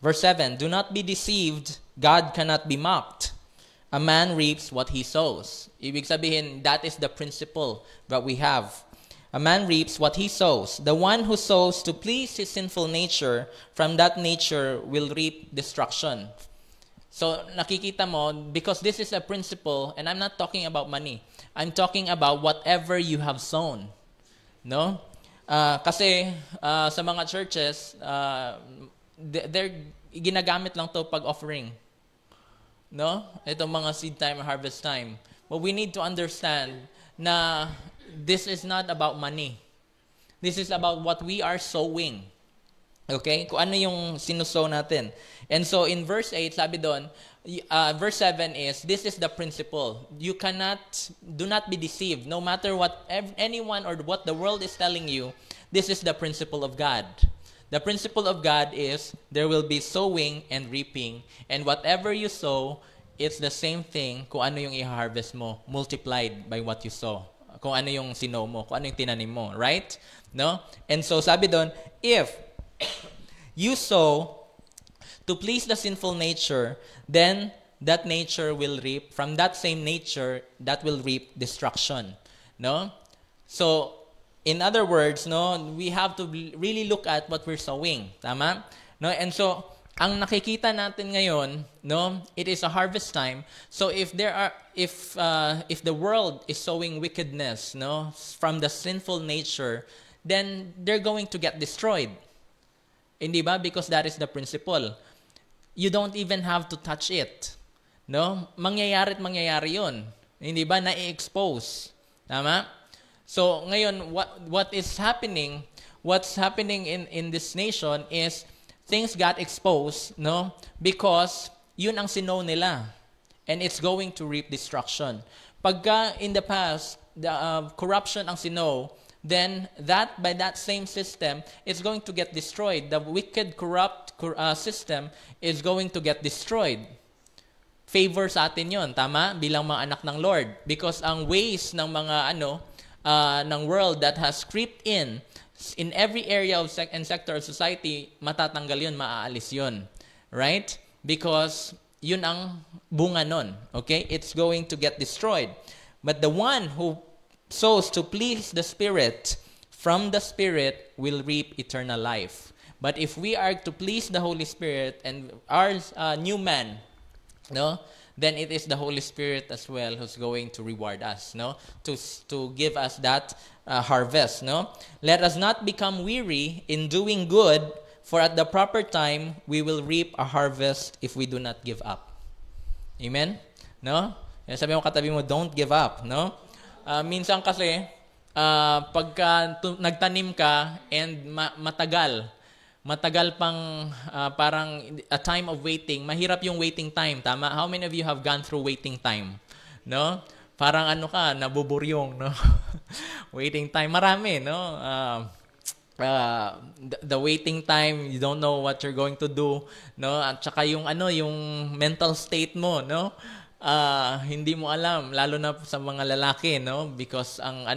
Verse 7, do not be deceived, God cannot be mocked. A man reaps what he sows. Ibig sabihin, that is the principle that we have. A man reaps what he sows. The one who sows to please his sinful nature, from that nature will reap destruction. So nakikita mo, because this is a principle, and I'm not talking about money. I'm talking about whatever you have sown. No? Kasi sa mga churches, they're ginagamit lang to pag offering. No? Itong mga seed time, harvest time. But we need to understand na this is not about money. This is about what we are sowing. Okay? Kung ano yung sinusow natin. And so in verse 8, sabi doon, verse 7 is, this is the principle. Do not be deceived. No matter what anyone or what the world is telling you, this is the principle of God. The principle of God is, there will be sowing and reaping. And whatever you sow, it's the same thing kung ano yung i-harvest mo, multiplied by what you sow. Kung ano yung sinow mo, kung ano yung tinanim mo. Right? No? And so sabi doon, if you sow to please the sinful nature, then that nature will reap, from that same nature, that will reap destruction. No? So, in other words, no, we have to really look at what we're sowing. Tama? No? And so, ang nakikita natin ngayon, no, it is a harvest time. So if the world is sowing wickedness, no, from the sinful nature, then they're going to get destroyed. Hindi ba? Because that is the principle. You don't even have to touch it. No? Mangyayari yun. Hindi ba? Na-expose. Tama? So, ngayon, what's happening in this nation is things got exposed, no? Because yun ang sinow nila. And it's going to reap destruction. Pagka in the past, the corruption ang sinow, then by that same system, it's going to get destroyed. The wicked, corrupt system is going to get destroyed. Favor sa atin yun, tama? Bilang mga anak ng Lord. Because ang ways ng mga ng world that has creeped in every area of and sector of society, matatanggal yun, maaalis yun. Right? Because yun ang bunga nun. Okay? It's going to get destroyed. But the one who sows to please the Spirit, from the Spirit will reap eternal life. But if we are to please the Holy Spirit and our new man, no, then it is the Holy Spirit as well who's going to reward us, no, to give us that harvest, no. Let us not become weary in doing good, for at the proper time we will reap a harvest if we do not give up. Amen? No? Sabi mo katabi mo, don't give up, no? Minsan kasi, pagka nagtanim ka and matagal pang parang a time of waiting, mahirap yung waiting time, tama? How many of you have gone through waiting time? No? parang ano ka, nabuburyong, no? Waiting time, marami, no? The waiting time, you don't know what you're going to do, no? At saka yung yung mental state mo, no? Hindi mo alam, lalo na sa mga lalaki, no? Because ang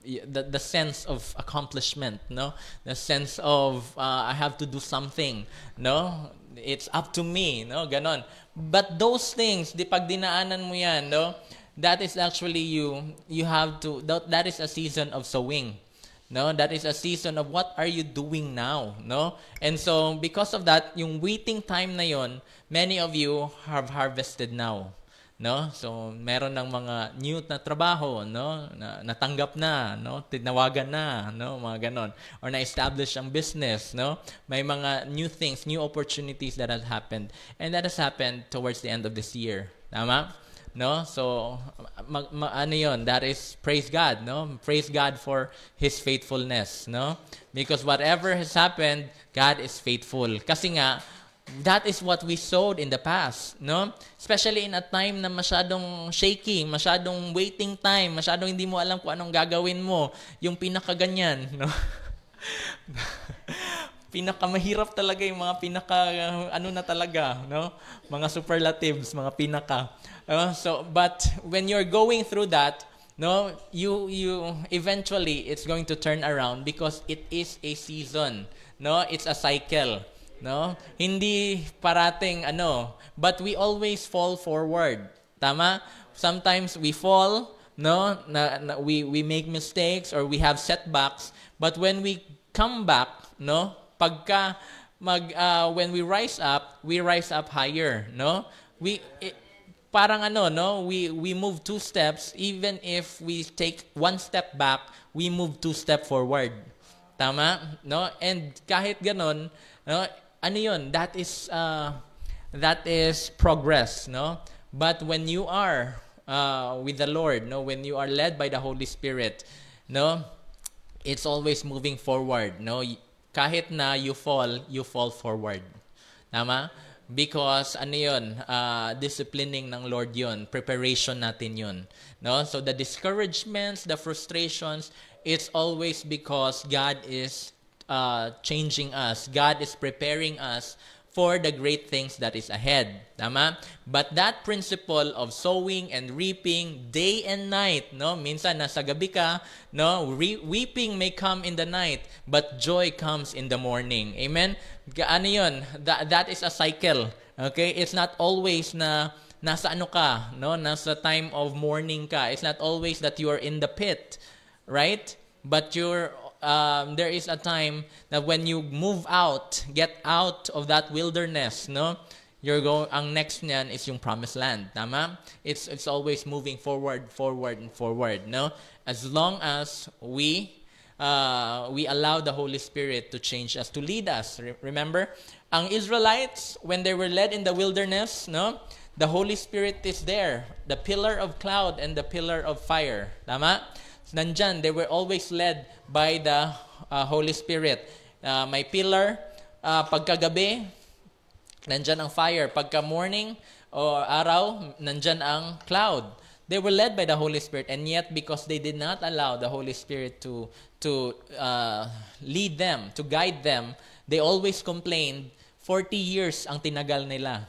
the sense of accomplishment, no? The sense of I have to do something, no? It's up to me, no? Ganon. But those things, pag dinaanan mo yan, no? That is actually you have to, that is a season of sowing. No, that is a season of what are you doing now, no? And so because of that, yung waiting time na yon, many of you have harvested now, no? So meron ng mga new na trabaho, no? Natanggap na, no? Tinawagan na, no? Mga ganon. Or na-establish ang business, no? May mga new things, new opportunities that has happened. And that has happened towards the end of this year. Tama? No, so ano yon? That is praise God, no? Praise God for His faithfulness, no? Because whatever has happened, God is faithful. Kasi nga, that is what we sowed in the past, no? Especially in a time na masyadong shaky, masyadong waiting time, masyadong hindi mo alam kung anong gagawin mo, yung pinakaganyan, no? Pinakamahirap talaga yung mga na talaga, no? Mga superlatives, mga pinaka. But when you're going through that, no, you eventually it's going to turn around because it is a season, no? It's a cycle, no? Hindi parating but we always fall forward. Tama? Sometimes we fall, no? We make mistakes or we have setbacks, but when we come back, no? When we rise up higher, no? Parang we move 2 steps, even if we take 1 step back, we move 2 steps forward. Tama? No? And kahit ganon, no? Ano yun? That is progress, no? But when you are with the Lord, no? When you are led by the Holy Spirit, no? It's always moving forward, no? Kahit na you fall forward. Tama? Because disciplining ng Lord yun, preparation natin yun, no? So the discouragements, the frustrations, it's always because God is changing us. God is preparing us for the great things that is ahead. Tama? But that principle of sowing and reaping day and night, no? Minsan nasa gabi ka, no? Weeping may come in the night, but joy comes in the morning. Amen? Ano yun? That is a cycle. Okay? It's not always na nasa ka, no? Nasa time of mourning ka. It's not always that you are in the pit, right? But there is a time that when you move out, get out of that wilderness, no? Ang next niyan is yung promised land. Tama? It's always moving forward, no? As long as we allow the Holy Spirit to change us, to lead us. Remember, ang Israelites, when they were led in the wilderness, no? The Holy Spirit is there, the pillar of cloud and the pillar of fire. Tama? Nandyan, they were always led by the Holy Spirit. May pillar, pagkagabi, nandyan ang fire. Pagka morning o araw, nandyan ang cloud. They were led by the Holy Spirit, and yet because they did not allow the Holy Spirit to lead them, to guide them, they always complained, 40 years ang tinagal nila.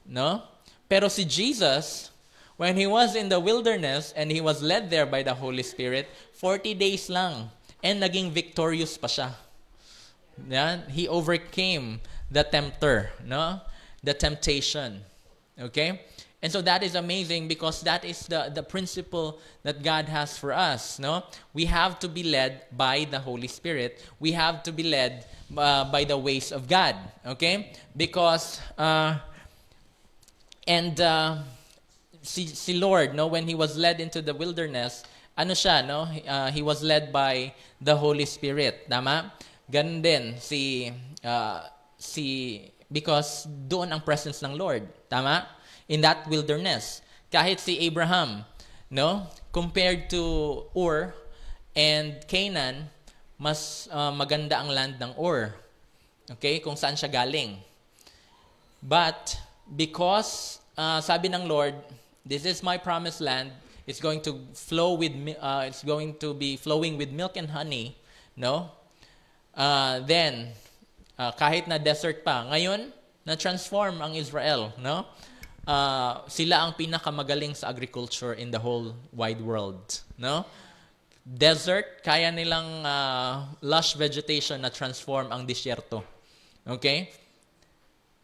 No? Pero si Jesus, when He was in the wilderness and He was led there by the Holy Spirit, 40 days lang. And naging victorious pa siya. Yeah? He overcame the tempter, no? The temptation. Okay? And so that is amazing because that is the principle that God has for us, no? We have to be led by the Holy Spirit. We have to be led by the ways of God. Okay? Because, si Lord, no, when He was led into the wilderness, ano siya, no? He was led by the Holy Spirit. Tama? Ganun din because doon ang presence ng Lord. Tama? In that wilderness. Kahit si Abraham, no? Compared to Ur and Canaan, mas maganda ang land ng Ur. Okay? Kung saan siya galing. But because sabi ng Lord, This is my promised land. It's going to flow with it's going to be flowing with milk and honey, no? Then kahit na desert pa, ngayon na-transform ang Israel, no? Sila ang pinakamagaling sa agriculture in the whole wide world, no? Desert, kaya nilang lush vegetation na transform ang disyerto. Okay?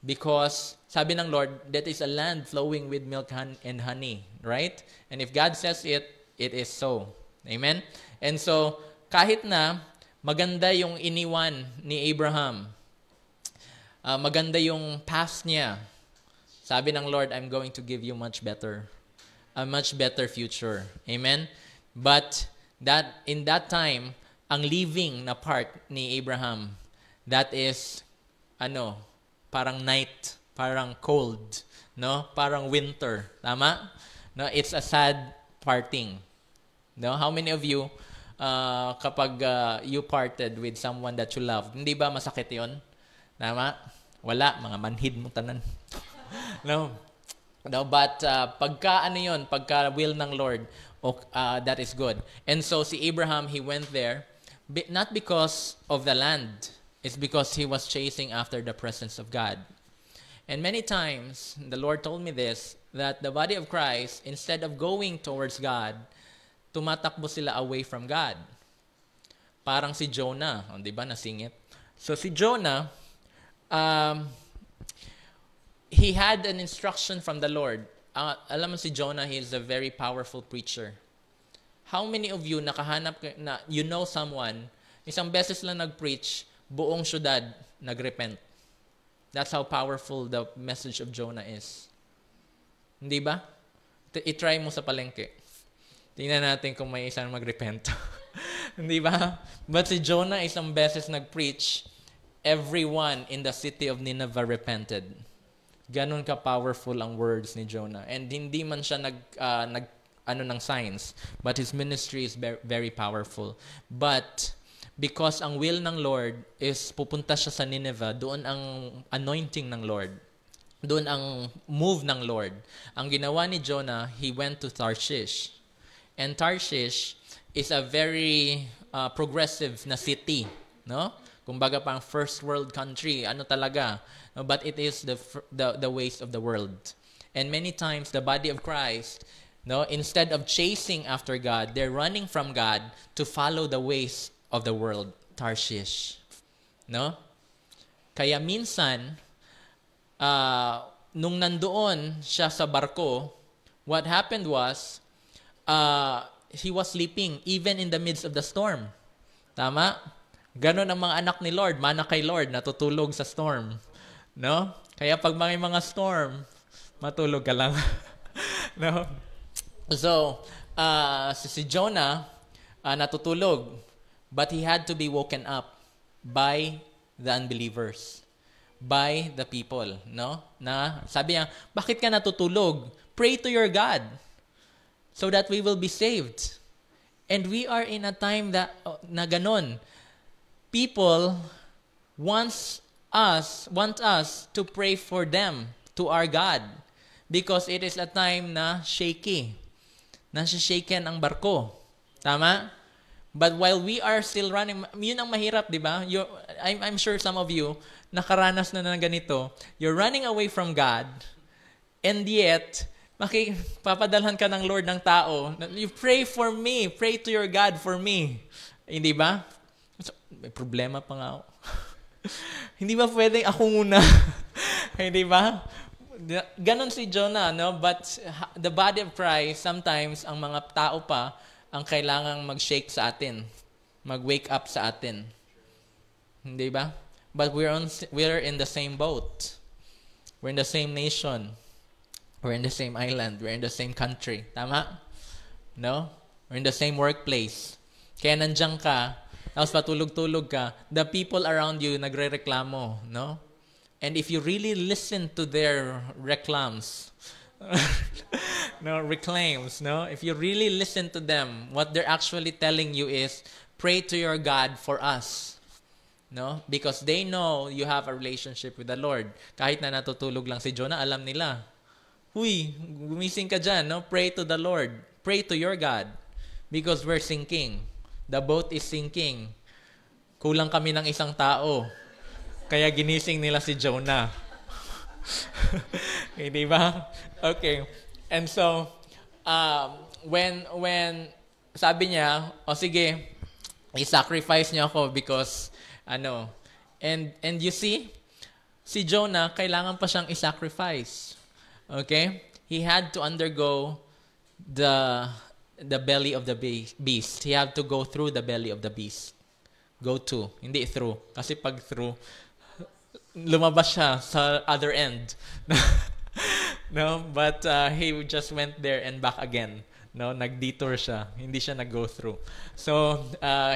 Because sabi ng Lord, that is a land flowing with milk and honey, right? And if God says it, it is so. Amen? And so, kahit na maganda yung iniwan ni Abraham, maganda yung past niya, sabi ng Lord, I'm going to give you a much better future. Amen? But that in that time, ang living na part ni Abraham, that is, parang night, parang cold, no? Parang winter. Tama? No, it's a sad parting. No? How many of you, kapag you parted with someone that you loved, hindi ba masakit yun? Tama? Wala, mga manhid mo tanan. No, but pagka will ng Lord, that is good. And so si Abraham, he went there, not because of the land, it's because he was chasing after the presence of God. And many times, the Lord told me this, that the body of Christ, instead of going towards God, tumatakbo sila away from God. Parang si Jonah, di ba, nasingit? So si Jonah, he had an instruction from the Lord. Alam mo si Jonah, he is a very powerful preacher. How many of you nakahanap na you know someone, isang beses lang nag-preach, buong syudad nagrepent? That's how powerful the message of Jonah is. Hindi ba? I-try mo sa palengke. Tingnan natin kung may isang magrepent. Hindi ba? But si Jonah isang beses nag-preach, everyone in the city of Nineveh repented. Ganon ka-powerful ang words ni Jonah. And hindi man siya ng signs, but his ministry is very powerful. But because ang will ng Lord is pupunta siya sa Nineveh, doon ang anointing ng Lord. Doon ang move ng Lord. Ang ginawa ni Jonah, he went to Tarshish. And Tarshish is a very progressive na city, no? Kumbaga pang first world country, talaga. But it is the ways of the world. And many times the body of Christ, no, instead of chasing after God, they're running from God to follow the ways of the world, Tarshish. No? Kaya minsan, nung nandoon siya sa barko, what happened was, he was sleeping even in the midst of the storm. Tama? Ganon ang mga anak ni Lord, mana kay Lord, natutulog sa storm. No? Kaya pag may mga storm, matulog ka lang. No? So, si Jonah, natutulog, but he had to be woken up by the unbelievers, by the people, no? Na sabi niya, bakit ka natutulog? Pray to your God so that we will be saved. And we are in a time na ganon. People want us to pray for them to our God because it is a time na shaky. Nasa-shaken ang barko. Tama? But while we are still running, yun ang mahirap, di ba? I'm sure some of you nakaranas na ng ganito. You're running away from God and yet papadalhan ka ng Lord ng tao. You pray for me. Pray to your God for me. Hindi ba? May problema pa nga ako. Hindi ba pwedeng ako muna? Hindi ba? Ganon si Jonah, no? But the body of Christ, sometimes ang mga tao pa ang kailangang mag-shake sa atin. Mag-wake up sa atin. Hindi ba? But we're in the same boat. We're in the same nation. We're in the same island. We're in the same country. Tama? No? We're in the same workplace. Kaya nandiyan ka, tapos patulog-tulog ka, the people around you nagre-reklamo, no? And if you really listen to their reclams, reclaims, no? If you really listen to them, what they're actually telling you is, pray to your God for us. No? Because they know you have a relationship with the Lord. Kahit na natutulog lang si Jonah, alam nila. huy, gumising ka dyan, no? Pray to the Lord. Pray to your God. Because we're sinking. The boat is sinking. Kulang kami ng isang tao. Kaya ginising nila si Jonah. Okay, di ba? Okay. And so, when sabi niya, sige, i-sacrifice niyo ako because, and you see, si Jonah, kailangan pa siyang i-sacrifice. Okay? He had to undergo the belly of the beast. He had to go through the belly of the beast. Go to, hindi through. Kasi pag through, lumabas siya sa other end. No, but he just went there and back again. No, nag-detour siya. Hindi siya nag-go through. So,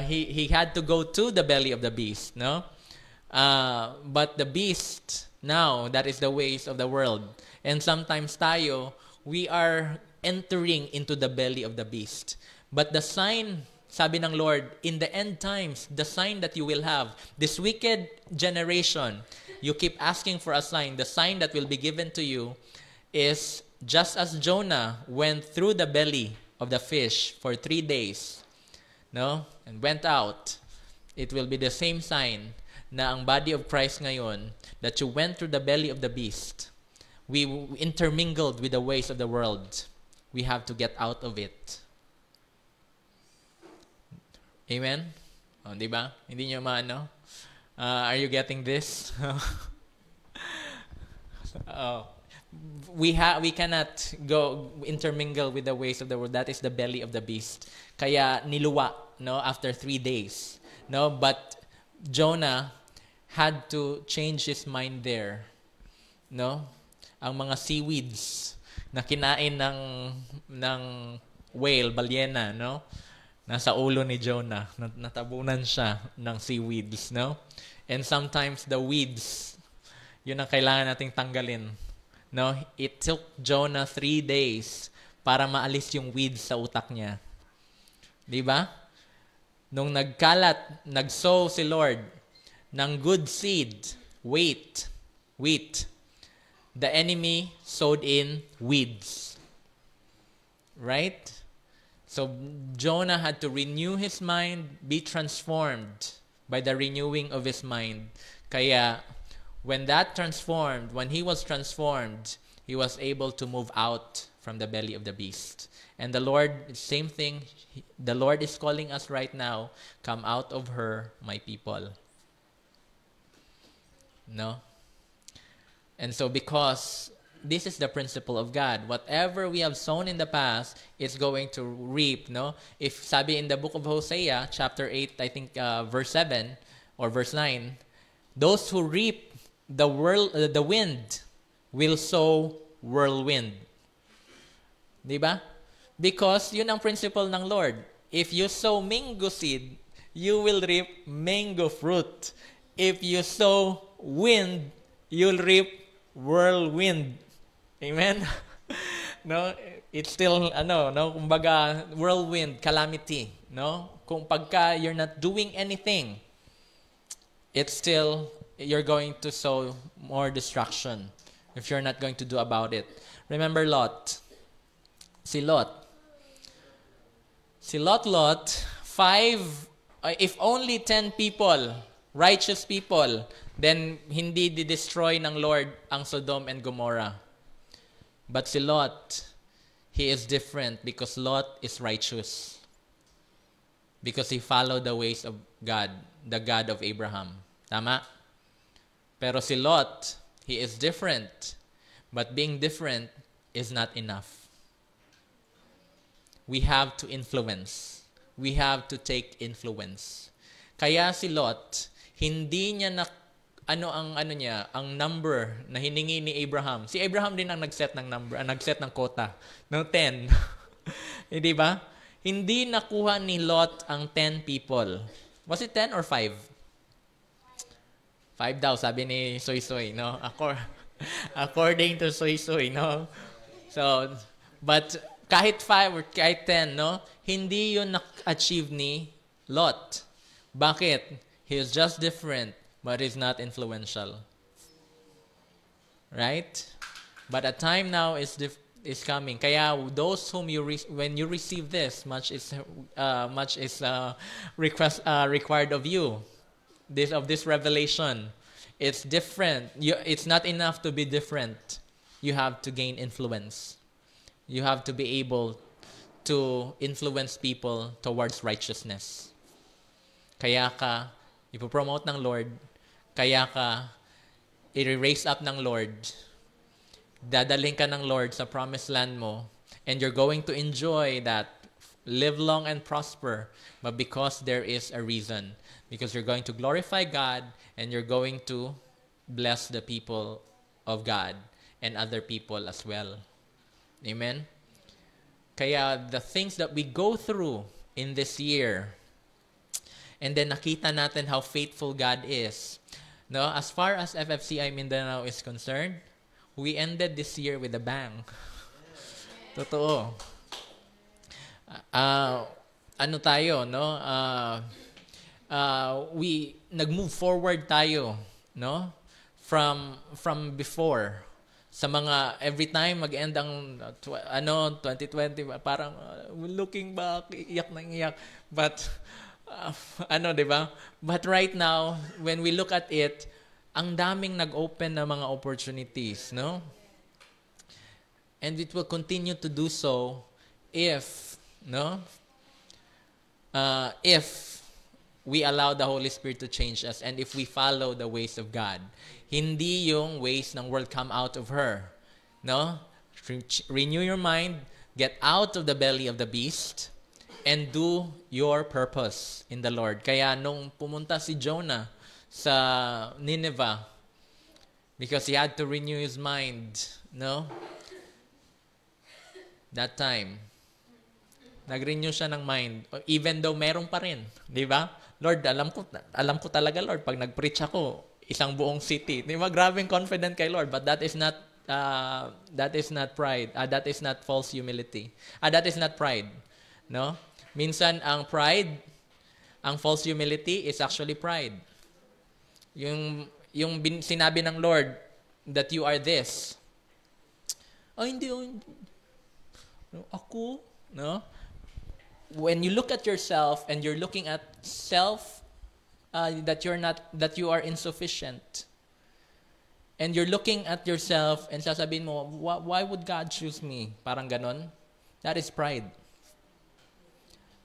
he had to go to the belly of the beast, no? But the beast, now, that is the ways of the world. And sometimes tayo, we are entering into the belly of the beast. But the sign, sabi ng Lord, in the end times, the sign that you will have, this wicked generation, you keep asking for a sign. The sign that will be given to you is just as Jonah went through the belly of the fish for 3 days, no, and went out, it will be the same sign na ang body of Christ ngayon, that you went through the belly of the beast. We intermingled with the ways of the world. We have to get out of it. Amen? Di ba? Hindi nyo maano? Are you getting this? We cannot go intermingle with the ways of the world. That is the belly of the beast. Kaya niluwa, no, after 3 days, no. But Jonah had to change his mind there, no. Ang mga seaweeds na kinain ng whale, balyena, no, nasa ulo ni Jonah, natabunan siya ng seaweeds, no. And sometimes the weeds, yun ang kailangan nating tanggalin. No, it took Jonah 3 days para maalis yung weeds sa utak niya. Di ba? Nung nagsow si Lord ng good seed, wheat, the enemy sowed in weeds. Right? So Jonah had to renew his mind, be transformed by the renewing of his mind. Kaya when he was transformed, he was able to move out from the belly of the beast. And the Lord, same thing, the Lord is calling us right now, come out of her, my people. No? And so because this is the principle of God, whatever we have sown in the past, it's going to reap, no? If sabi in the book of Hosea, chapter 8, I think verse 7 or verse 9, those who reap the wind will sow whirlwind. Diba? Because yun ang principle ng Lord. If you sow mango seed, you will reap mango fruit. If you sow wind, you'll reap whirlwind. Amen? No? It's still, no? Kumbaga, whirlwind, calamity. No? Kung pagka you're not doing anything, it's still, you're going to sow more destruction if you're not going to do about it. Remember Lot. Si Lot, 5, if only 10 people, righteous people, then hindi di-destroy ng Lord ang Sodom and Gomorrah. But si Lot, he is different because Lot is righteous. Because he followed the ways of God, the God of Abraham. Tama? Pero si Lot, he is different. But being different is not enough. We have to influence. We have to take influence. Kaya si Lot, hindi niya ang number na hiningi ni Abraham. Si Abraham din ang nag-set ng number, nag-set ng quota, ng 10. Hindi ba? Hindi nakuha ni Lot ang 10 people. Was it 10 or 5? 5 daw, sabi ni Soy Soy, no? According to Soy Soy, no? So, but kahit 5 or kahit 10, no? Hindi yun na-achieve ni Lot. Bakit? He is just different, but he's not influential. Right? But a time now is coming. Kaya those whom when you receive this, much is required of you. This revelation, it's different. It's not enough to be different. You have to gain influence. You have to be able to influence people towards righteousness. Kaya ka ipopromote ng Lord. Kaya ka i-raise up ng Lord. Dadaling ka ng Lord sa promised land mo, and you're going to enjoy that, live long and prosper, but because there is a reason. Because you're going to glorify God, and you're going to bless the people of God and other people as well. Amen? Kaya the things that we go through in this year, and then nakita natin how faithful God is. No, as far as FFCI Mindanao is concerned, we ended this year with a bang. Totoo. Ano tayo, no? We nag-move forward tayo, no? From before. Sa mga every time mag-end ang 2020, parang looking back, iyak na iyak. But 'di ba? But right now, when we look at it, ang daming nag-open na mga opportunities, no? And it will continue to do so if we allow the Holy Spirit to change us and if we follow the ways of God. Hindi yung ways ng world come out of her, no? Renew your mind, get out of the belly of the beast, and do your purpose in the Lord. Kaya nung pumunta si Jonah sa Nineveh, because he had to renew his mind, no? That time, nag-renew siya ng mind, even though meron pa rin, di ba? Lord, alam ko talaga, Lord, pag nag-preach ako, isang buong city. Di ba? Grabing confident kay Lord, but that is not pride. That is not false humility. That is not pride, no? Minsan ang false humility is actually pride. Yung sinabi ng Lord that you are this. Hindi. Ako, no? When you look at yourself and you're looking at self, that you are insufficient. And you're looking at yourself and sasabihin mo, why would God choose me? Parang ganon. That is pride.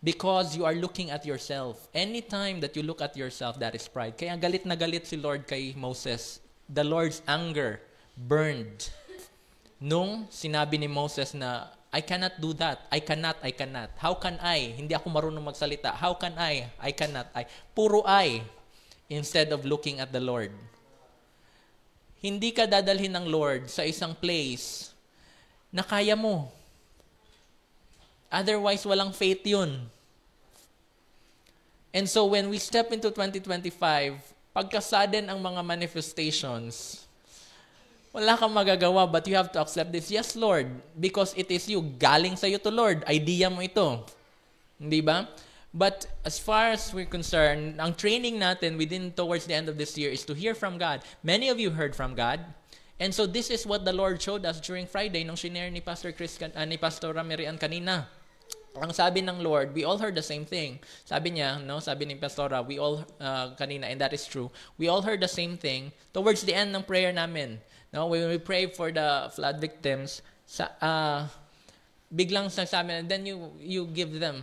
Because you are looking at yourself. Anytime that you look at yourself, that is pride. Kaya galit na galit si Lord kay Moses. The Lord's anger burned. Nung sinabi ni Moses na, I cannot do that. I cannot. How can I? Hindi ako marunong magsalita. How can I? I cannot. Puro I. Instead of looking at the Lord. Hindi ka dadalhin ng Lord sa isang place na kaya mo. Otherwise, walang faith yun. And so when we step into 2025, pagka-sudden ang mga manifestations, wala kang magagawa, but you have to accept this. Yes, Lord, because it is you. Galing sa'yo to, Lord. Idea mo ito. Hindi ba? But as far as we're concerned, ang training natin towards the end of this year is to hear from God. Many of you heard from God. And so this is what the Lord showed us during Friday nung shinare ni Pastor ni Pastor Ramirian kanina. Ang sabi ng Lord, we all heard the same thing. Sabi niya, no, sabi ni Pastora, we all kanina, and that is true. We all heard the same thing towards the end ng prayer namin. No, when we pray for the flood victims, biglang sabi, and then you give them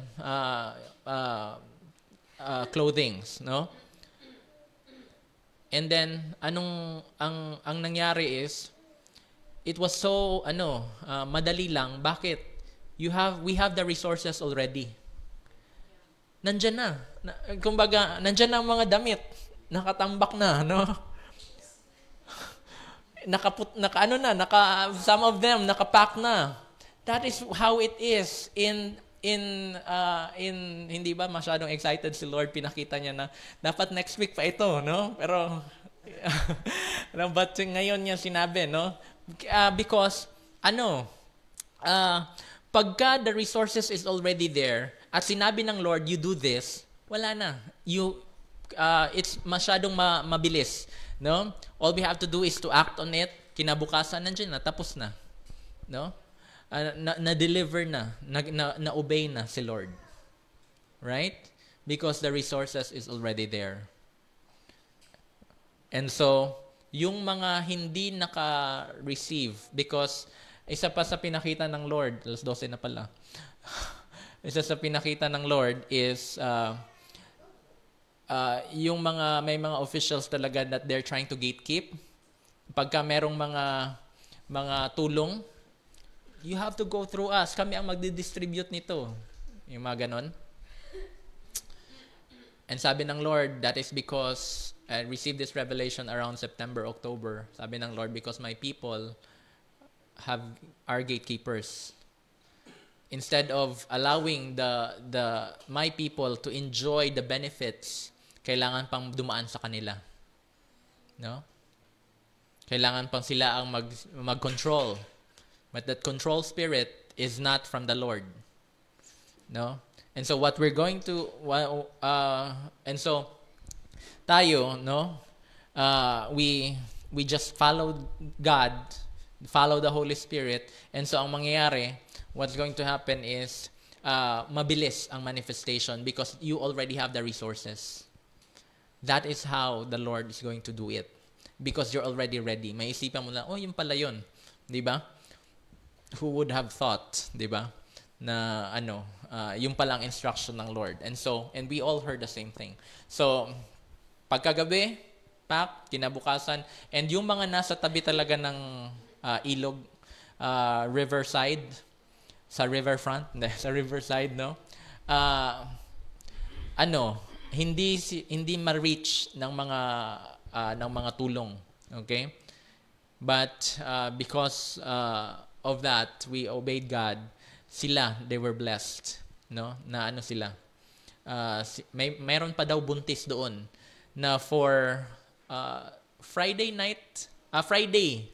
clothings, no? And then ang nangyari is, it was so madali lang. Bakit? We have the resources already. Nandiyan na. Kumbaga, nandiyan na ang mga damit. Nakatambak na, no? Some of them nakapack na. That is how it is in hindi ba masyadong excited si Lord, pinakita niya na dapat next week pa ito, no? Pero but ngayon niya sinabi, no? Because pagka the resources is already there at sinabi ng Lord, you do this, wala na. It's masyadong mabilis. No? All we have to do is to act on it, kinabukasan nandiyan na, tapos na. No? Na-deliver na-obey na si Lord. Right? Because the resources is already there. And so, yung mga hindi naka-receive, because isa pa sa pinakita ng Lord, alas 12 na pala, isa sa pinakita ng Lord is yung may mga officials talaga that they're trying to gatekeep. Pagka merong mga tulong, you have to go through us. Kami ang magdi-distribute nito. Yung mga ganon. And sabi ng Lord, that is because I received this revelation around September, October. Sabi ng Lord, because my people are gatekeepers. Instead of allowing my people to enjoy the benefits, kailangan pang dumaan sa kanila. No? Kailangan pang sila ang mag-control. But that control spirit is not from the Lord. No? And so what we're going to and so tayo, no? We just follow God, follow the Holy Spirit, and so ang mangyayari, what's going to happen is mabilis ang manifestation because you already have the resources. That is how the Lord is going to do it. Because you're already ready. May isipan mo lang, yun pala yun. Di ba? Who would have thought, di ba? Na yung palang instruction ng Lord. And we all heard the same thing. So, pagkagabi, kinabukasan, and yung mga nasa tabi talaga ng ilog, riverside, sa riverfront, sa riverside, no? Hindi ma-reach ng mga tulong, okay? But because of that, we obeyed God. They were blessed, no? Na sila. Mayroon pa daw buntis doon na for Friday night, Friday,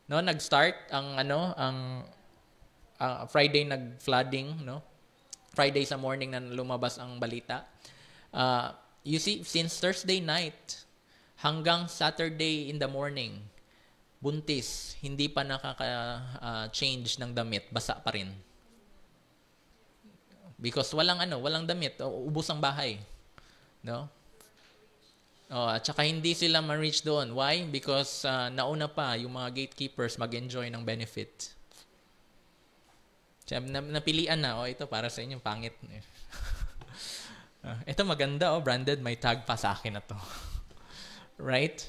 no? Nag-start ang Friday nag-flooding, no? Friday sa morning na lumabas ang balita. You see, since Thursday night hanggang Saturday in the morning, buntis, hindi pa nakaka-change ng damit, basa pa rin. Because walang damit, ubos ang bahay. No? At saka hindi sila ma-reach doon. Why? Because nauna pa yung mga gatekeepers mag-enjoy ng benefit. Napilian na, ito para sa inyo, pangit. Ito maganda, branded, may tag pa sa akin na to. Right?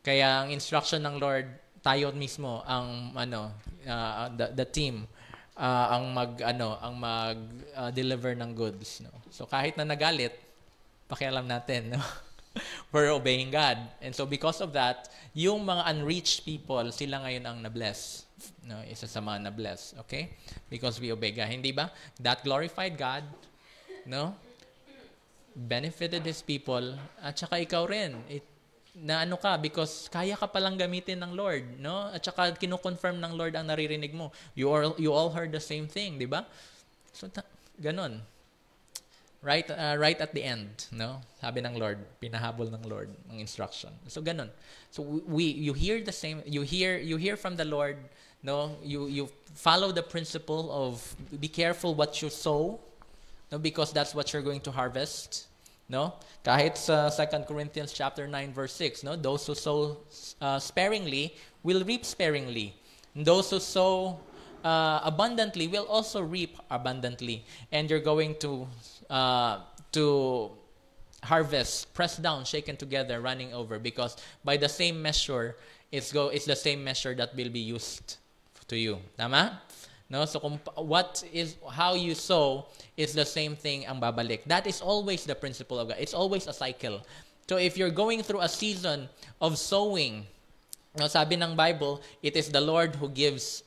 Kaya ang instruction ng Lord, tayo mismo ang the team ang mag-deliver ng goods, no. So kahit na nagalit, pakialam natin, no. We're obeying God. And so because of that, yung mga unreached people, sila ngayon ang na-bless. No, isa sa mga na-bless, okay? Because we obey God, hindi ba? That glorified God, no? Benefited His people, at saka ikaw rin. Because kaya ka palang gamitin ng Lord, no? At saka kino-confirm ng Lord ang naririnig mo. You all heard the same thing, di ba? So ganon. Right at the end, no? Sabi ng Lord, pinahabol ng Lord ang instruction. So ganon. So you hear the same, you hear from the Lord, no? You follow the principle of be careful what you sow, no? Because that's what you're going to harvest. No? Kahit sa 2 Corinthians chapter 9 verse 6, no? Those who sow sparingly will reap sparingly. And those who sow abundantly will also reap abundantly. And you're going to harvest, pressed down, shaken together, running over, because by the same measure it's the same measure that will be used to you. Tama? No, so how you sow is the same thing ang babalik. That is always the principle of God. It's always a cycle. So if you're going through a season of sowing, no, sabi ng Bible, it is the Lord who gives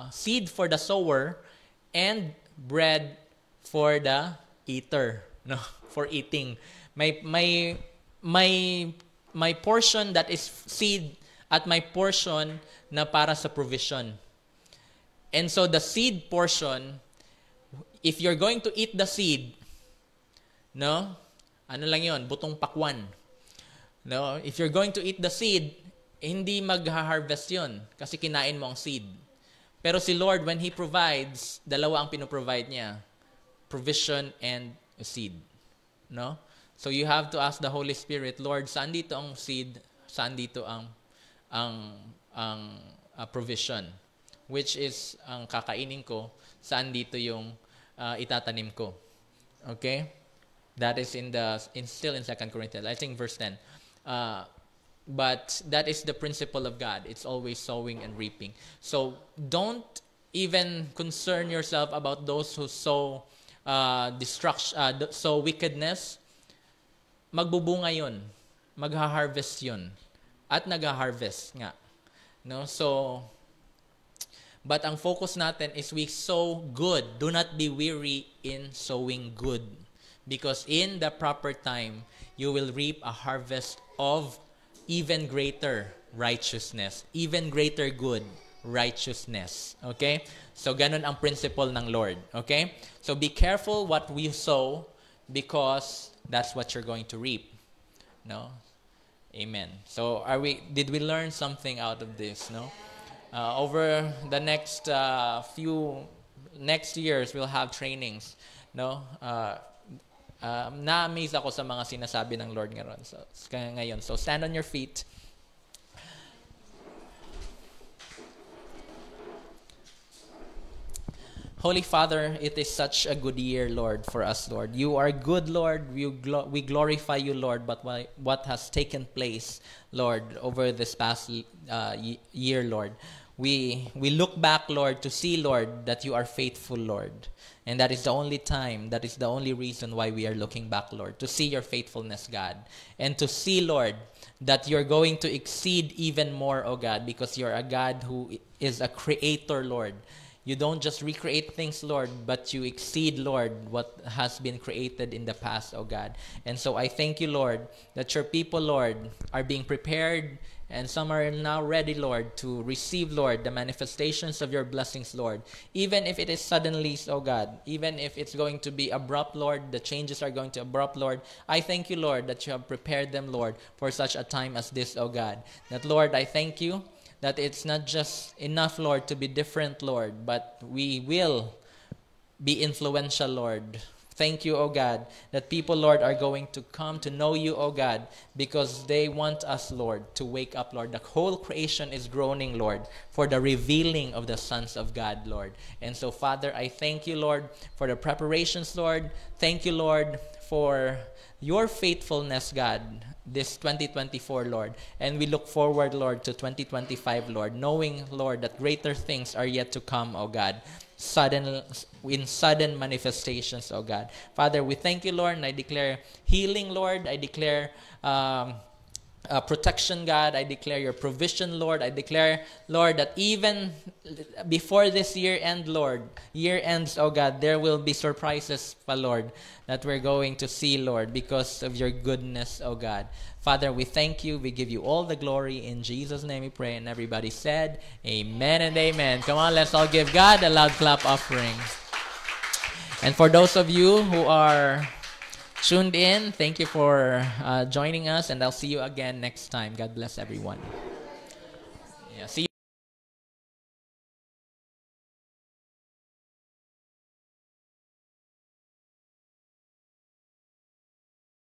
seed for the sower and bread for the eater, no, for eating. May portion that is seed at may portion na para sa provision. And so the seed portion, if you're going to eat the seed, no? Ano lang 'yon? Butong pakwan. No? If you're going to eat the seed, hindi mag-harvest yun kasi kinain mo ang seed. Pero si Lord, when He provides, dalawa ang pinoprovide niya. Provision and a seed. No? So you have to ask the Holy Spirit, Lord, saan dito ang seed? Saan dito ang provision? Which is ang kakainin ko, saan dito yung itatanim ko? Okay? That is still in 2 Corinthians, I think verse 10. But that is the principle of God. It's always sowing and reaping. So don't even concern yourself about those who sow destruction, sow wickedness. Magbubunga yun. Magha-harvest yun. At nag-harvest nga. No? So, but ang focus natin is we sow good. Do not be weary in sowing good. Because in the proper time, you will reap a harvest of even greater righteousness. Even greater good righteousness. Okay? So, ganun ang principle ng Lord. Okay? So, be careful what we sow because that's what you're going to reap. No? Amen. So, did we learn something out of this? No? Over the next next years, we'll have trainings. No? Na-amaze ako sa mga sinasabi ng Lord ngayon. So, stand on your feet. Holy Father, it is such a good year, Lord, for us, Lord. You are good, Lord. We glorify you, Lord, but what has taken place, Lord, over this past year, Lord. We look back, Lord, to see, Lord, that you are faithful, Lord. And that is the only time, that is the only reason why we are looking back, Lord, to see your faithfulness, God. And to see, Lord, that you're going to exceed even more, oh God, because you're a God who is a creator, Lord. You don't just recreate things, Lord, but you exceed, Lord, what has been created in the past, oh God. And so I thank you, Lord, that your people, Lord, are being prepared, and some are now ready, Lord, to receive, Lord, the manifestations of your blessings, Lord. Even if it is suddenly, oh God, even if it's going to be abrupt, Lord, the changes are going to abrupt, Lord. I thank you, Lord, that you have prepared them, Lord, for such a time as this, oh God. That, Lord, I thank you that it's not just enough, Lord, to be different, Lord, but we will be influential, Lord. Thank you, oh God, that people, Lord, are going to come to know you, oh God, because they want us, Lord, to wake up, Lord. The whole creation is groaning, Lord, for the revealing of the sons of God, Lord. And so, Father, I thank you, Lord, for the preparations, Lord. Thank you, Lord, for your faithfulness, God, this 2024, Lord. And we look forward, Lord, to 2025, Lord, knowing, Lord, that greater things are yet to come, oh God. In sudden manifestations, oh God. Father, we thank you, Lord, and I declare healing, Lord. I declare protection, God. I declare your provision, Lord. I declare, Lord, that even before this year ends, oh God, there will be surprises, Lord, that we're going to see, Lord, because of your goodness, oh God. Father, we thank you. We give you all the glory. In Jesus' name we pray. And everybody said, amen and amen. Come on, let's all give God a loud clap offering. And for those of you who are tuned in, thank you for joining us. And I'll see you again next time. God bless everyone.